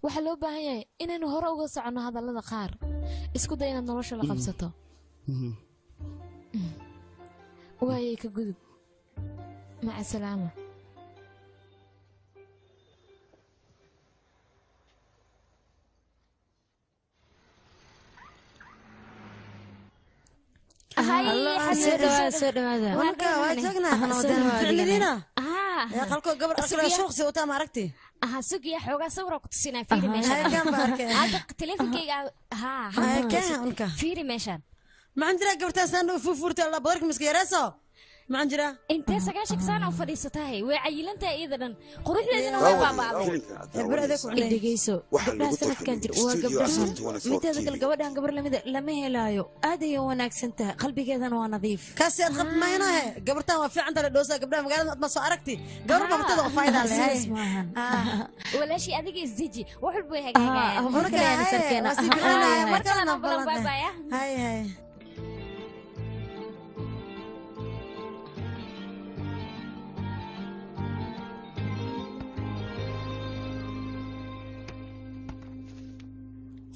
waxa loo baahan yahay inaynu hore uga socono hadallada qaar isku day inaad nolosha la qabsato waayay ka gudub maca salaama soo dhawaada marka waa joognaa ficlidiina yaa qalkoo gabar asla shooqsi wataa ma aragti sugiya xoogaa sawira ku tusinaa fiiri meeshaan teleefankayga fiiri meeshaan maxaan jiraa gabartaasaan fuufurta alla badarka miska yareyso maxaan jiraa intee sagaashan sano u fadhiisatahay way cayilantahay iyada dhan quruxdeedina way baaba'day dhegeyso gabdhaha sanadkan jir waa gabdhahan mideeda kale gabadhan gabar lamida lama helaayo aad ayay wanaagsan tahay qalbigeedana waa nadiif kaasi aad qabta maynahe gabartan waa fiican tahay dhoosa gabdhaha magaalada aad ma soo aragti gabar qabtada oo fayda leh walaashii adiga isdiji wax walba way hagaagayaan markana balan baabaya hay hay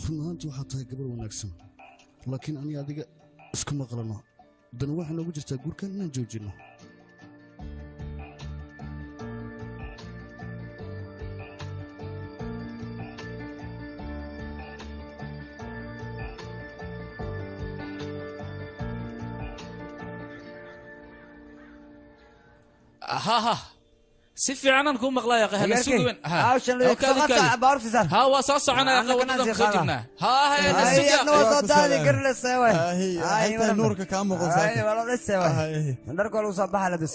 run ahaantu waxaa tahay gabar wanaagsan laakiin ani adiga isku maqlano dan waxaa noogu jirtaa guurkan inaan joojinno si fiicanan ku maqlaya qahla sugan ha waa soo soconaya qawadada ku soo jirnaa ha la sugan waa soo daadi garle seeway inta nuurka ka muuqata wala la seeway ndarko lagu soo baxala dus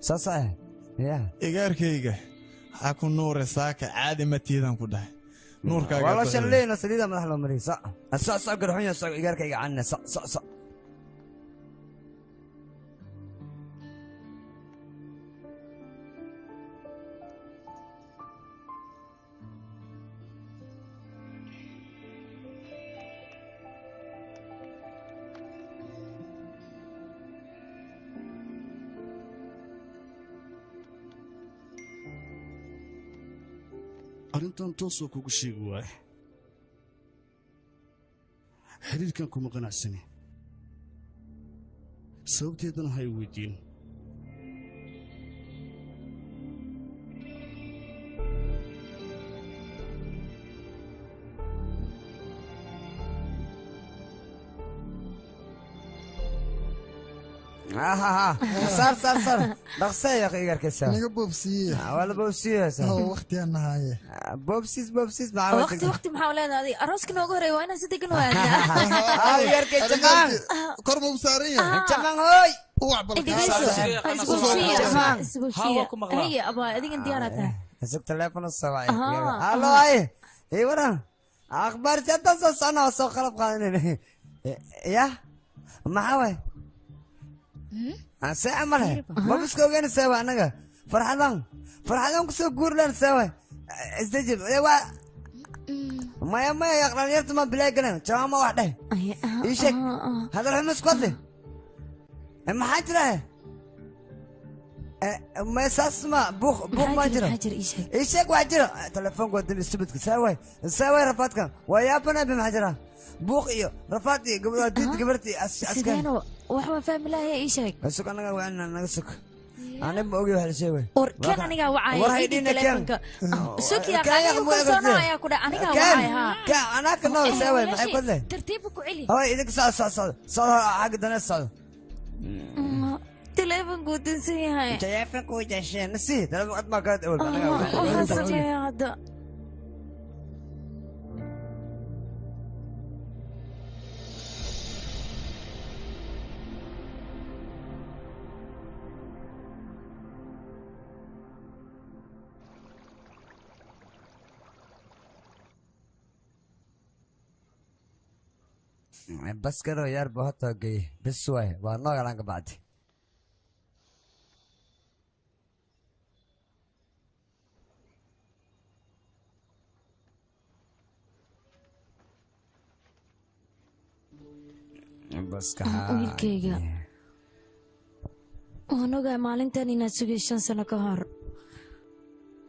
saasay ya igaarkayga ha ku nuure saaka caadi ma tiidan ku dhahay nuurkaaga wala shalleena saliida madax loo mariyay sa garxunya sa igaarkayga canna sa arrintan toosoo kugu sheegi waaye xiriirkan kuma qanacsani sababteedana ha i weydiin صار دقسي يا اخي قركسا نيجا بوبسي ولا بوبسي هو وقتي انا هاي بوبسيس مع وقتي محاولات هذه أروسك نوغوري وانا سيدك نوغوري يركي جمان قربوا مسارية جمان هاي هي أبا هذيك ديارتها اسوق تليفون الصباحي الو هاي اي ورا اخبار جدا سنه سو خلف قانين يا محاوي أنا عمله ما بسكو وين سوى أنا فرحان كسو قول سوى استجيب ما يقرأ يرتم بلاقنا شو ما واحدة إيشك هذا الحمص قدي ما حجره ما يسمع بوخ ما جرى إيشك وحجره تلفون قد الاستبد سوى رفاتك ويا بنا بمحجره بوخ إيو رفاتي قبرتي سيدانو وحما فاهم لا هي إيشك اسوق انا وعنا نسك انا بوغي واحد شيء كان انا وعاي تليفونك سوق يا قاعد كوسونا يا كودا انا وعاي ها انا كنو سوي ما يقول لي ترتيبك علي هاي ايدك صار حق دنا صار تليفون قد نسي هاي تليفون قد نسيت انا وقت ما كنت اقول انا هذا बस करो यार बहुत हो गई बस हुआ है वरना गाना के बाद बस कहा wiilkayga waan ogahay maalintan inaad sugay 5 sano ka hor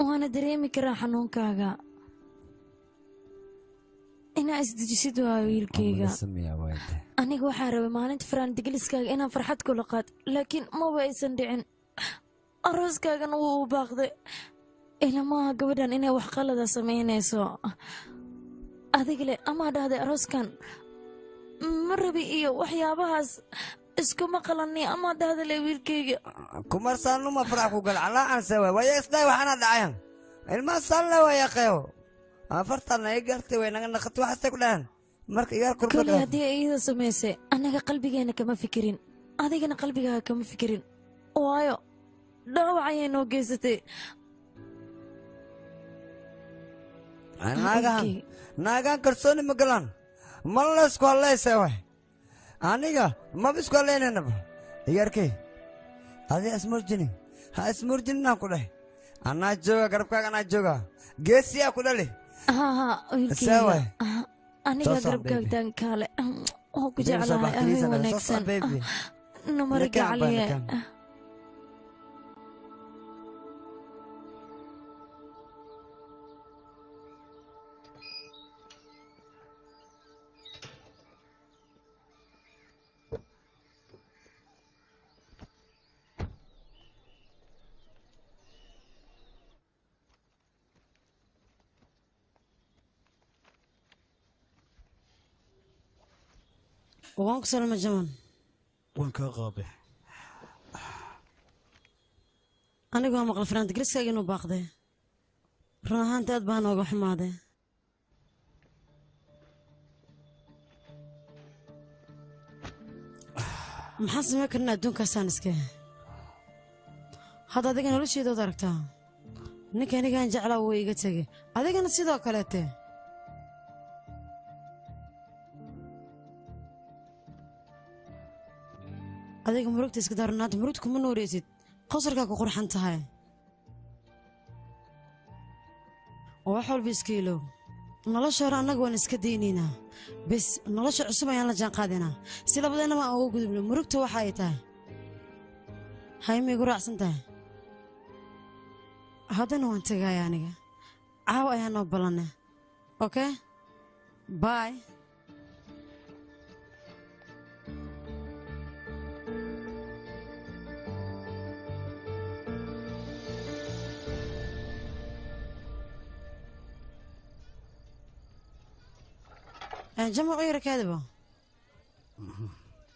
waana dareemi karaa xanuunkaaga inaa isdejisid waa wiilkayga aniga waxaan rabay maalinta faraan digiliskaaga inaan farxad kula qaad laakiin maba aysan dhicin arooskaagana wuu u baaqday ilamaha gabadhan inay wax qalada samaynayso adiga le amaa dhahday arooskan ma rabi iyo waxyaabahaas iskuma qalani ama dahdale wiilkayga kumar saanu ma farax ku gal ala aan sawa waya isday waxana dhacayan ilma salla waya qayo afartan ay gartay way naga naqatay waxa ku dhahan marka iyaar kul hadii ay ida sameysay anaga qalbigeena kama fikirin adigana qalbigaaga kama fikirin waayo dhaawacay noo geysatay naagaan kalsooni ma galaan ma la isku hallaysa way aniga ma isku hallaynanaba iyaarkay adii ismurjini ha ismurjinna ku dhahay anaa jooga garabkaaga anaa jooga geesiyaa ku dhali wiilkayga aniga garabkaaga taankaale oo ku jeclahay ahay wanaagsan numar gacaliye وانك سلام جمان وانك غابة أنا قام مقل فرانت جلس كأنه باخده رهان تاد بان وجو حماده محسن ما كنا دون كسانسكه هذا دقيقة ولا شيء دركته نكاني كان جعله ويجتسجي هذا كان سيدا كلته adiga murugta iska darnaad murugta kuma nooreysid qosarka ku qurxan tahay wax walba iska ilow nolosha hore annaga waan iska daynaynaa bes nolosha cusub ayaan la jaan qaadaynaa si labadeena ma ugu gudubno murugta waxa ay tahay haymi igu raacsan tahay haddana waan tagaaya aniga caawa ayaan noo ballanay okay bye جمع غيرك هذا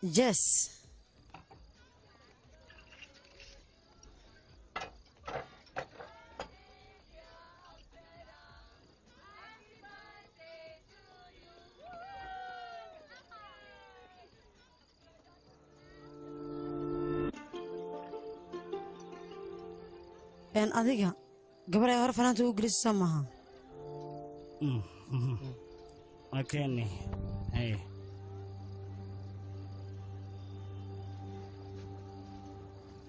جس ان اديقه قبل يا هرف انا تو جلس سماها أكني أي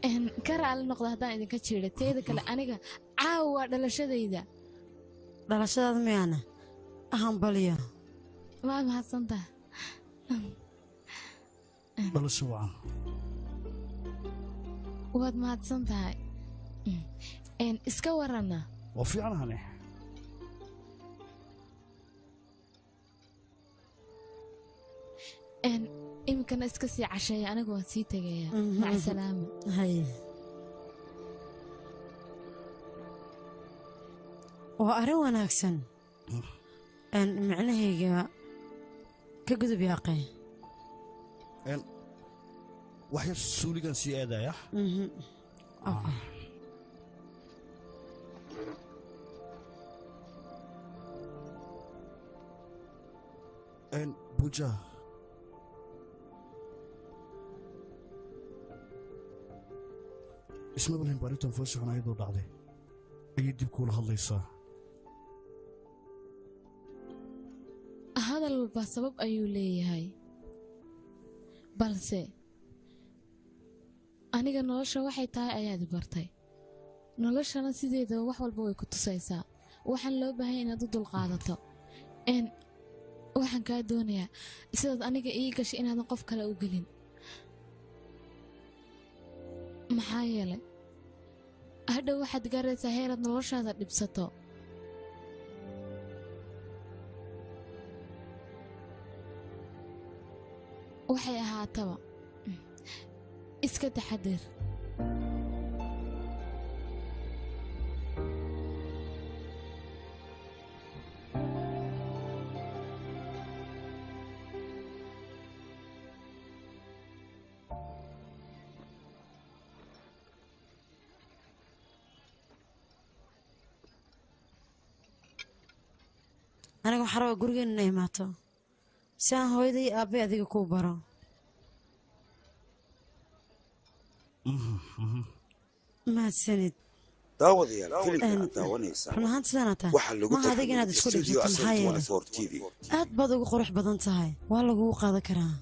إن كرر على النقطة هذا إذا كتير تيجي كلا أنا عاوة دلشة دلشة ميانا أهم بليا ما محسنته دلشة وعم واد محسنته إن إسكورنا وفي عنها إن يمكن أسكسي عشاء أنا قوة سيتة مع السلامة هاي وأروى أكسن أن معنى هي كجذب ياقي أن وحي سولي كان سيادة يا أن بوجا اسمه بالهم باريتون فوسي خنا يدو دعدي أيدي بكل هالليسا هذا السبب أيو لي هاي balse aniga nolosha waxay tahay ayaad bartay noloshana sideeda wax walba way ku tusaysaa waxaan loo baahan inaad u dulqaadato waxaan kaa doonayaa sidaad aniga ii gashay inaadan qof kale u gelin maxaa yeelay hadhow waxaad gaaraysaa heeraad noloshaada dhibsato waxay ahaataba iska taxadir aniga waxaa rabaa gurigeena inay imaato si aan hooyaday iyo aabbay adiga kuu baro mahadsanid daawadayaal filimka aad daawanaysaa run ahaan sidaana tahay waxaa lagu maaha adiga inaad isku dhibsato maxaa yeelay TV aad baad ugu qurux badan tahay waa lagugu qaadan karaa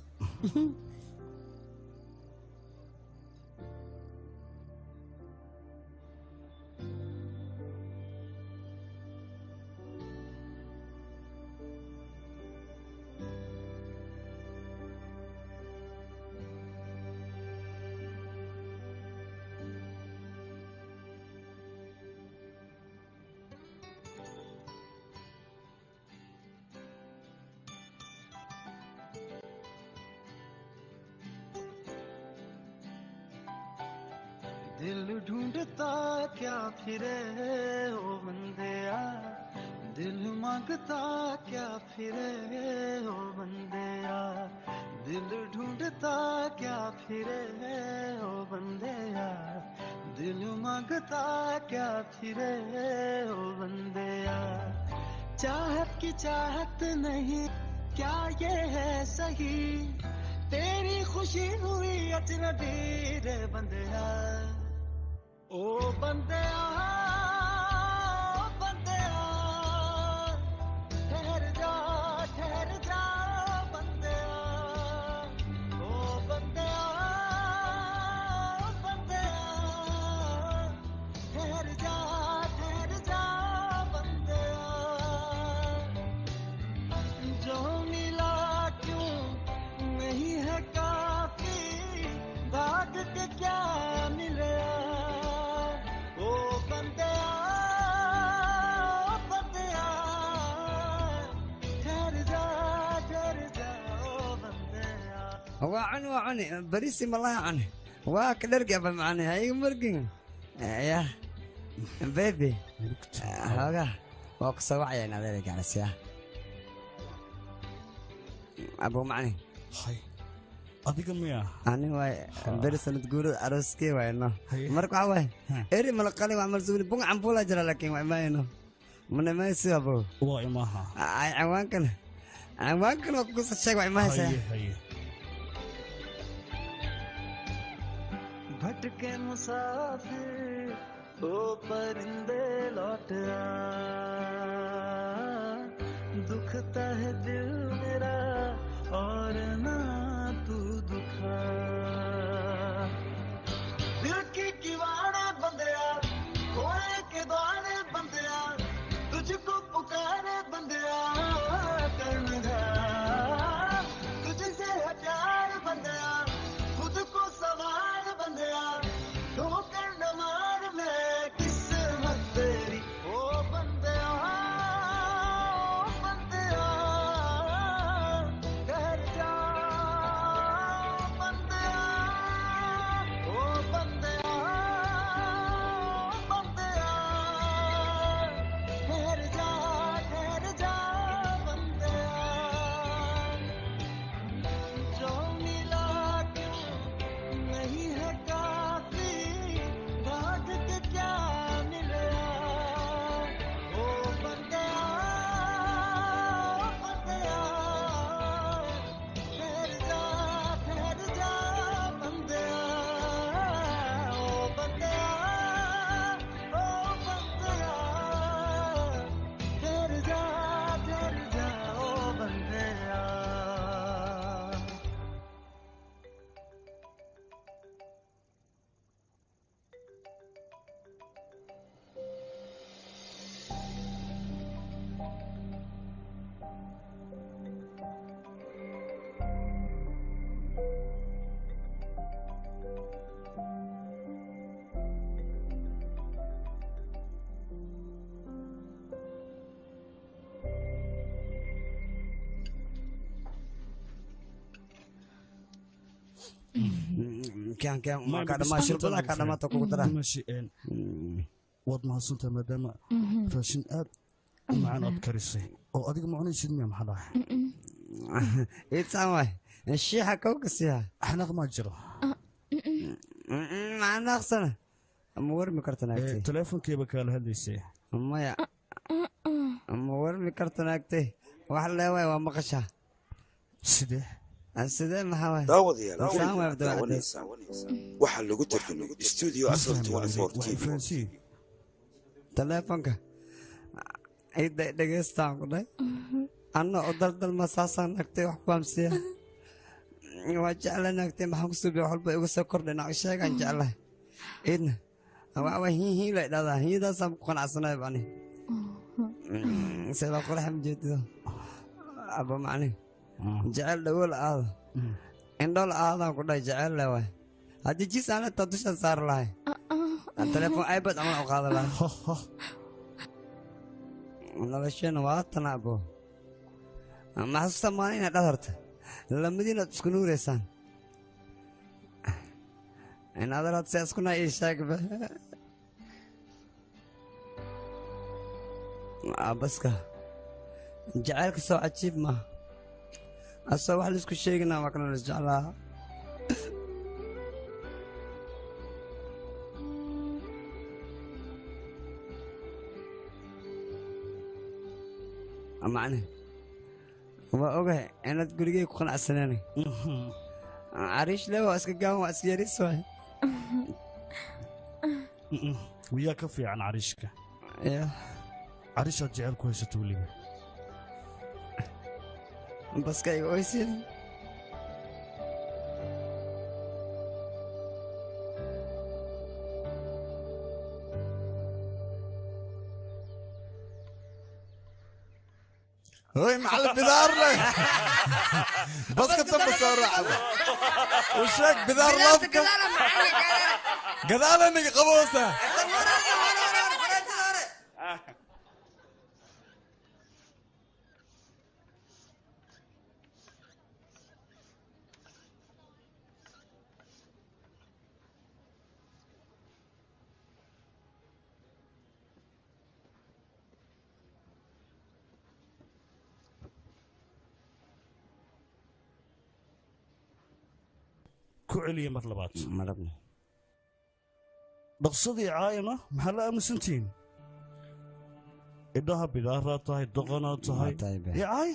दिल ढूंढता क्या फिरे ओ बंदिया दिल मांगता क्या फिरे ओ बंदिया दिल ढूंढता क्या फिरे ओ बंदिया दिल मांगता क्या फिरे ओ बंदिया चाहत की चाहत नहीं क्या ये है सही तेरी खुशी हुई अजनबी रे बंदिया ओ बंदिया बंदिया ठहर जा बंदिया ओ बंदिया बंदिया ठहर जा बंदिया जो मिला क्यों नहीं है काफी भाग के क्या मिले وعني بريسي مالله عني واكل قبل معني هاي مرقين يا بيبي هاga waa ku sawacayna adeeg gaarsiya abo macni hay adiga miya ani way berisanad guurada arooskee wayno marka waxa way eri malqali waa marsuuli bun ambula jira laakiin way maayno mana maaysi abo waa imaha ay cawaankan waa ku sheeg way maaysa भटके मुसाफिर ओ परिंदे लौट आ दुखता है दिल मेरा और ना तू दुखा दिल की किवाड़े बंदिया कोए के द्वारे बंदिया तुझको पुकारे बंदिया कर्ण तुझसे हजार बंदिया खुद को सवार बंदिया तो कर्ण मार में किस्मत तेरी ओ बंदिया घर जा बंदिया ओ बंदिया घर जा बंदिया जो मिला नहीं है काफी भाग के क्या मिला ओ बंदिया ठहर जा बंदिया ओ बंदिया ठहर जा ओ बंदिया كان ما كان ما شرب لا كان ما تقول ترى ماشي waad mahadsantahay maadaama raashin aad u macaan aad karisay oo adiga ma cunaysid miya maxaa dhahay إيتسامي الشيحة كوكسيها xanaaq maa jiro مع ناقصنا أمور مكرتنا teleefonkeyba kaala hadlaysay مايا أمور fahmi karto naagtay wax leewaay waa maqashaa sidee sidee maxaa waay daawadayaal waxaa lagu tarjumay studio asal 24 TV taleefanka ciidda dhegeystaan ku dhahay anna u daldalma saasaan naagtay wax ku hamsiya waa jecla naagtay maxaan ku suubiya wax walba igu soo kordhay naag sheegaan jeclahay ciidna waa hiihii lay dhahdaa hiidaasaan ku qanacsanahay bani sida qurax majeedido aba macni jecel dhawool aada indhol aadaan ku dhahay jecel le waay haddii jis aan intaa dushaan saari lahay telefoon ibad camal u qaada lahay nolosheena waa tana abo maxasuusta maalin inaad dhadarta lamadiinaad isku nuureysaan inaadaraad se iskuna ii sheegba abaska jacaylka soo cajiib ma asoo wax laisku sheeginaa waa kana lis jeclaa macne waa ogahay inaad gurigey ku qanacsaneen cariish le waa iska gaaban waa iska yaris waay wiyaa ka fiican cariishka cariishaad jecel ku haysato weliba baska iga oysin هوي معلم بدار له بس كنت بسرعة وشك بدار لفك قذالة انك قبوسة كعلي مطلبات dhaqsadii caayana maxaa la aaminsantihiin idhaha bidaaraa tahay doqonaa tahay caaya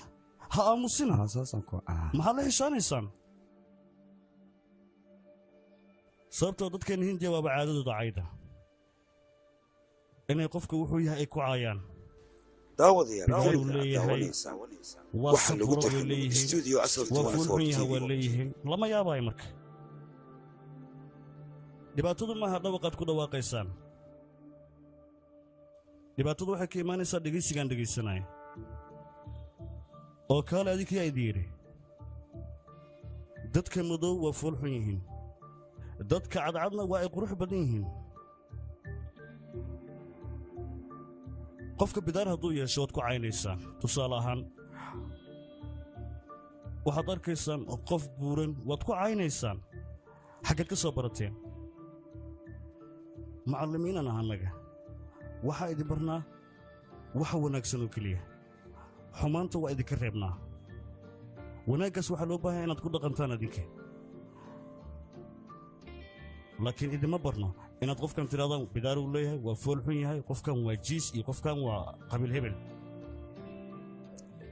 ha aamusina maxaad la heshaanaysaan sababtoo dadkeenna hindiya waaba caadadooda cayda inay qofka wuxuu yahay ay ku caayaan daawadayaal leeyahay waa sabuuro way leeyihiin waa fuulxun yahay waa leeyihiin lama yaabaay marka dhibaatadu maaha dhawaqaad ku dhawaaqaysaan dhibaatadu waxay ka imaanaysaa dhegaysigaan dhegaysanaya oo kaale adinkiyaa idi yidhi dadka madow waa foolxun yihiin dadka cadcadna waa ay qurux badan yihiin qofka bidaar hadduu yeesho waad ku caynaysaan tusaale ahaan waxaad arkaysaan qof buuran waad ku caynaysaan xaggeed ka soo barateen macallimiinan ah annaga waxaa idin barnaa waxa wanaagsan oo keliya xumaanta waa idinka reebnaa wanaaggaas waxaa loo baahaya inaad ku dhaqantaan adinka laakiin idinma barno inaad qofkan tidhahdaan bidaar uu leeyahay waa foolxun yahay qofkan waa jiis iyo qofkan waa qabiil hebel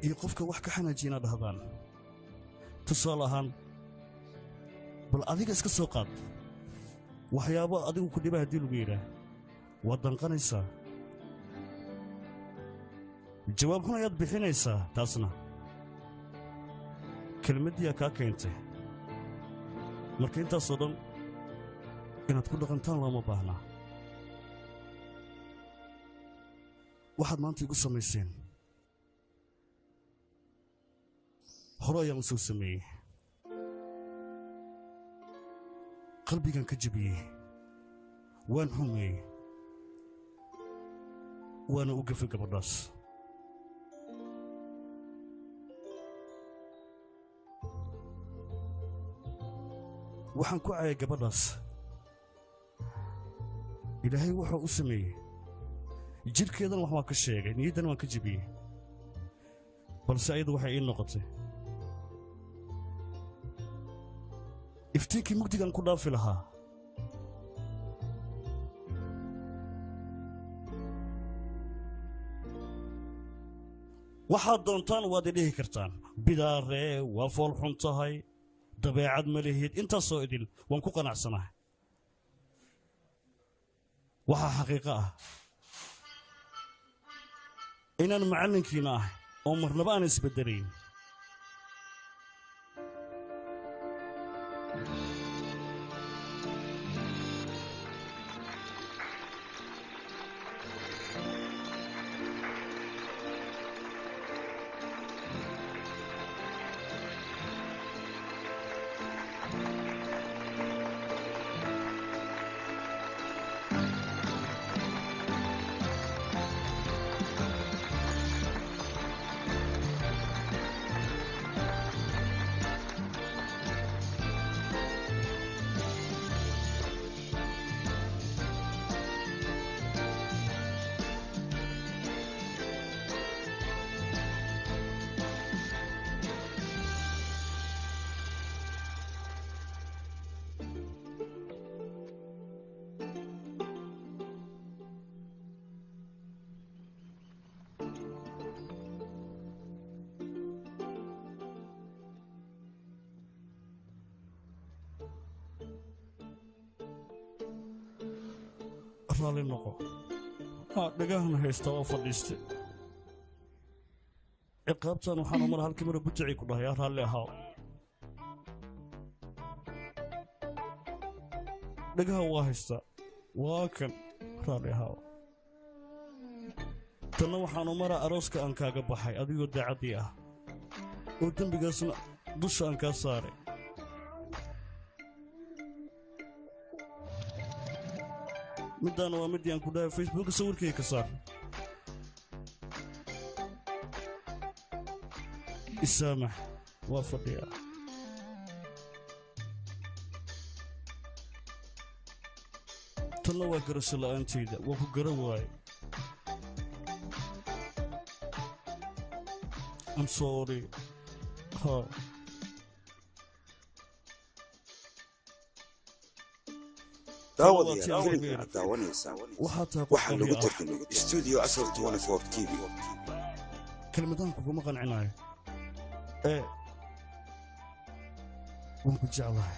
iyo qofka wax ka xanaajiya inaad dhahdaan tusaale ahaan bal adiga iska soo qaad waxyaabo adigu ku dhiba haddii lagu yidhaah waad danqanaysaa jawaab xun ayaad bixinaysaa taasna kelmaddiyaa kaa keentay marka intaasoo dhan inaad ku dhaqantaan looma baahnaa waxaad maanta igu samayseen hore ayaan u soo sameeyey qalbigan ka jebiyey waan xumeeyey waana u gafay gabadhaas waxaan ku cayay gabadhaas ilaahay wuxuu u sameeyey jidhkeedana wax waan ka sheegay niyaddana waan ka jebiyey balse ayadu waxay ii noqotay iftiinkii mugdigan ku dhaafi lahaa waxaad doontaan waad idhihi kartaan bidaaree waa fool xun tahay dabeecad ma lihid intaasoo idil waan ku qanacsanahay waxaa xaqiiqo ah inaan macallinkiina ahay oo marnaba aan isbeddelayn raalli noqo dhagahan haysta oo fadhiistay ciqaabtan waxaan umar halkii mara bujacii ku dhahay raalli ahaa dhagaha waa haysta waa kan raalli ahaa tanna waxaan umara arooska aan kaaga baxay adigoo daacaddii ah oo dembigaasna dusha aan kaa saaray middaana waa middii aan ku dhahay facebooka sawirkay ka saar isaamax waa fadhiyaa tanna waa garasho la'aantayda waa ku gara waaye I'm sorry daawadayaal daawanaysaa waxaa lagu tartamay studio asal 24 TV kelmadaan kuguma qancinayo waan ku jeclahay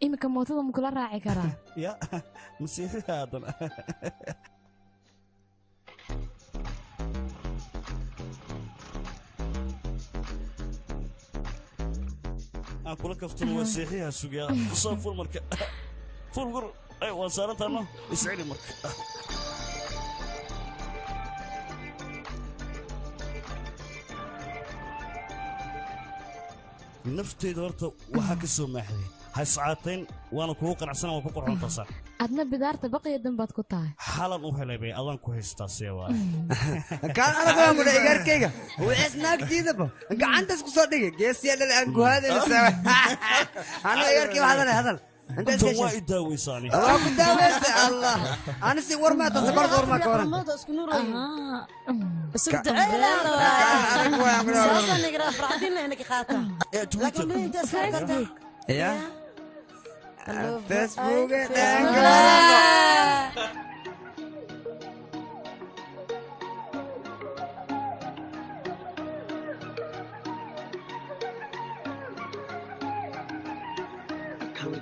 imika mootada ma kula raaci karaa ya masiixi haadan kula kaftun waa seexiha sugaa soo ful marka ful gur ay waa saarantaano iscili marka nafteeda horta waxaa ka soo maaxday ha iscaatayn waana kugu qanacsana waa ku qorxoontaa sax adna bidaarta baqiya dambaad ku tahay xalan u helay bay adaan ku haystaa see waa kaan anagu aan mudhay igarkayga wixiis naagtiidaba gacantaas ku soo dhigay geesiyaadhada aan guhaadaysa ana igarkii hadal hadal انت وايد داوي صاني الله كداوي الله انا سي ورما تصبر ورما كورن ما اسكو نور سكت لا سوف نقرا بعدين انك خاطر لكن انت سكت يا فيسبوك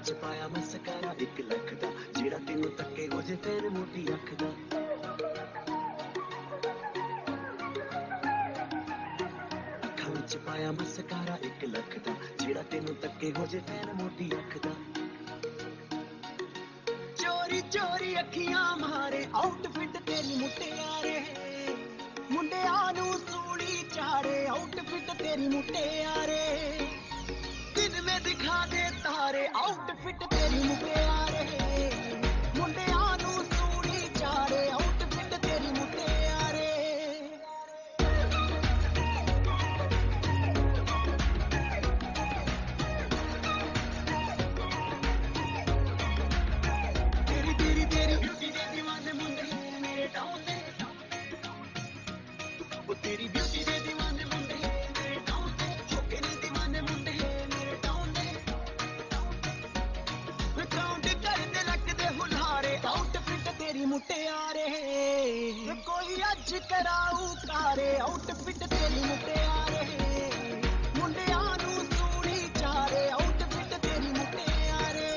छपाया मस्करा 1 लाख दा जेड़ा तेनू तक्के हो जे तेन मोटी अख दा अखां विच पाया मस्करा 1 लाख दा जेड़ा तेनू तक्के हो जे तेन मोटी अख दा चोरी चोरी अखियां मारे आउटफिट तेरी मुटियारे मुंडियां नू सूली चाड़े आउटफिट तेरी मुटियारे दिन में दिखा दे तारे आउटफिट तेरी मुटियारे मुंडे आनू सूड़ी चारे आउटफिट तेरी मुटियारे तेरी तेरी तेरी ब्यूटी दे दीवाने मुंडे मेरे डाउ से वो तेरी ब्यूटी दे दीवाने मुंडे मेरे डाउ से होके नहीं दीवाने ਮੁਟਿਆਰੇ ਆਊਟਫਿਟ ਤੇਰੀ ਮੁਟਿਆਰੇ ਮੁੰਡਿਆਂ ਨੂੰ ਸੂਣੀ ਚਾਰੇ ਆਊਟਫਿਟ ਤੇਰੀ ਮੁਟਿਆਰੇ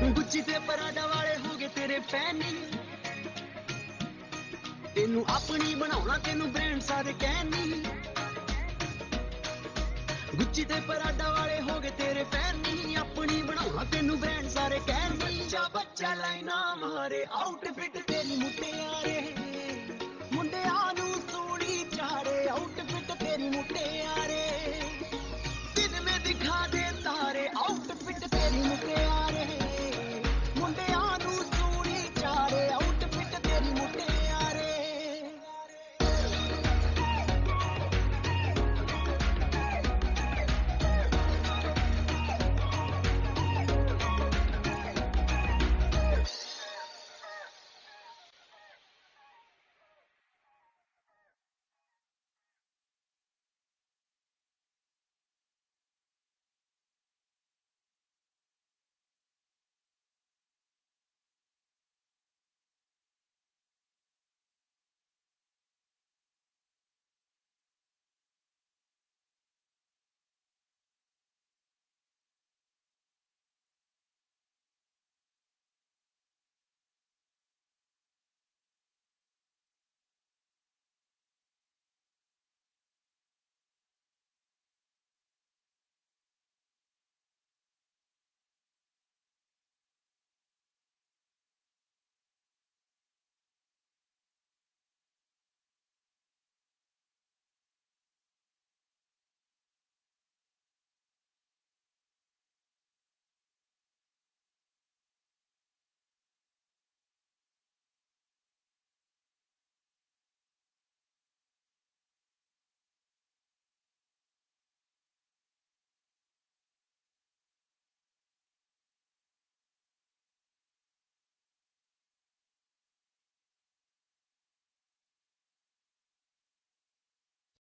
ਗੁੱਚੀ ਤੇ ਪਰਾਡਾ ਵਾਲੇ ਹੋ ਗਏ ਤੇਰੇ ਫੈਨੀ ਤੈਨੂੰ ਆਪਣੀ ਬਣਾਉਣਾ ਤੈਨੂੰ ਬ੍ਰਾਂਡ ਸਾਰੇ ਕਹਿਨੀ ਗੁੱਚੀ ਤੇ ਪਰਾਡਾ ਵਾਲੇ ਹੋ ਗਏ ਤੇਰੇ ਫੈਨੀ ਆਪਣੀ ਬਣਾਉਣਾ ਤੈਨੂੰ ਬ੍ਰਾਂਡ ਸਾਰੇ ਕਹਿਨੀ ਜਾ ਬੱਚਾ ਲਾਈਨਾ ਮਾਰੇ ਆਊਟਫਿਟ ਤੇਰੀ ਮੁਟਿਆਰੇ ਮੁੰਡਿਆ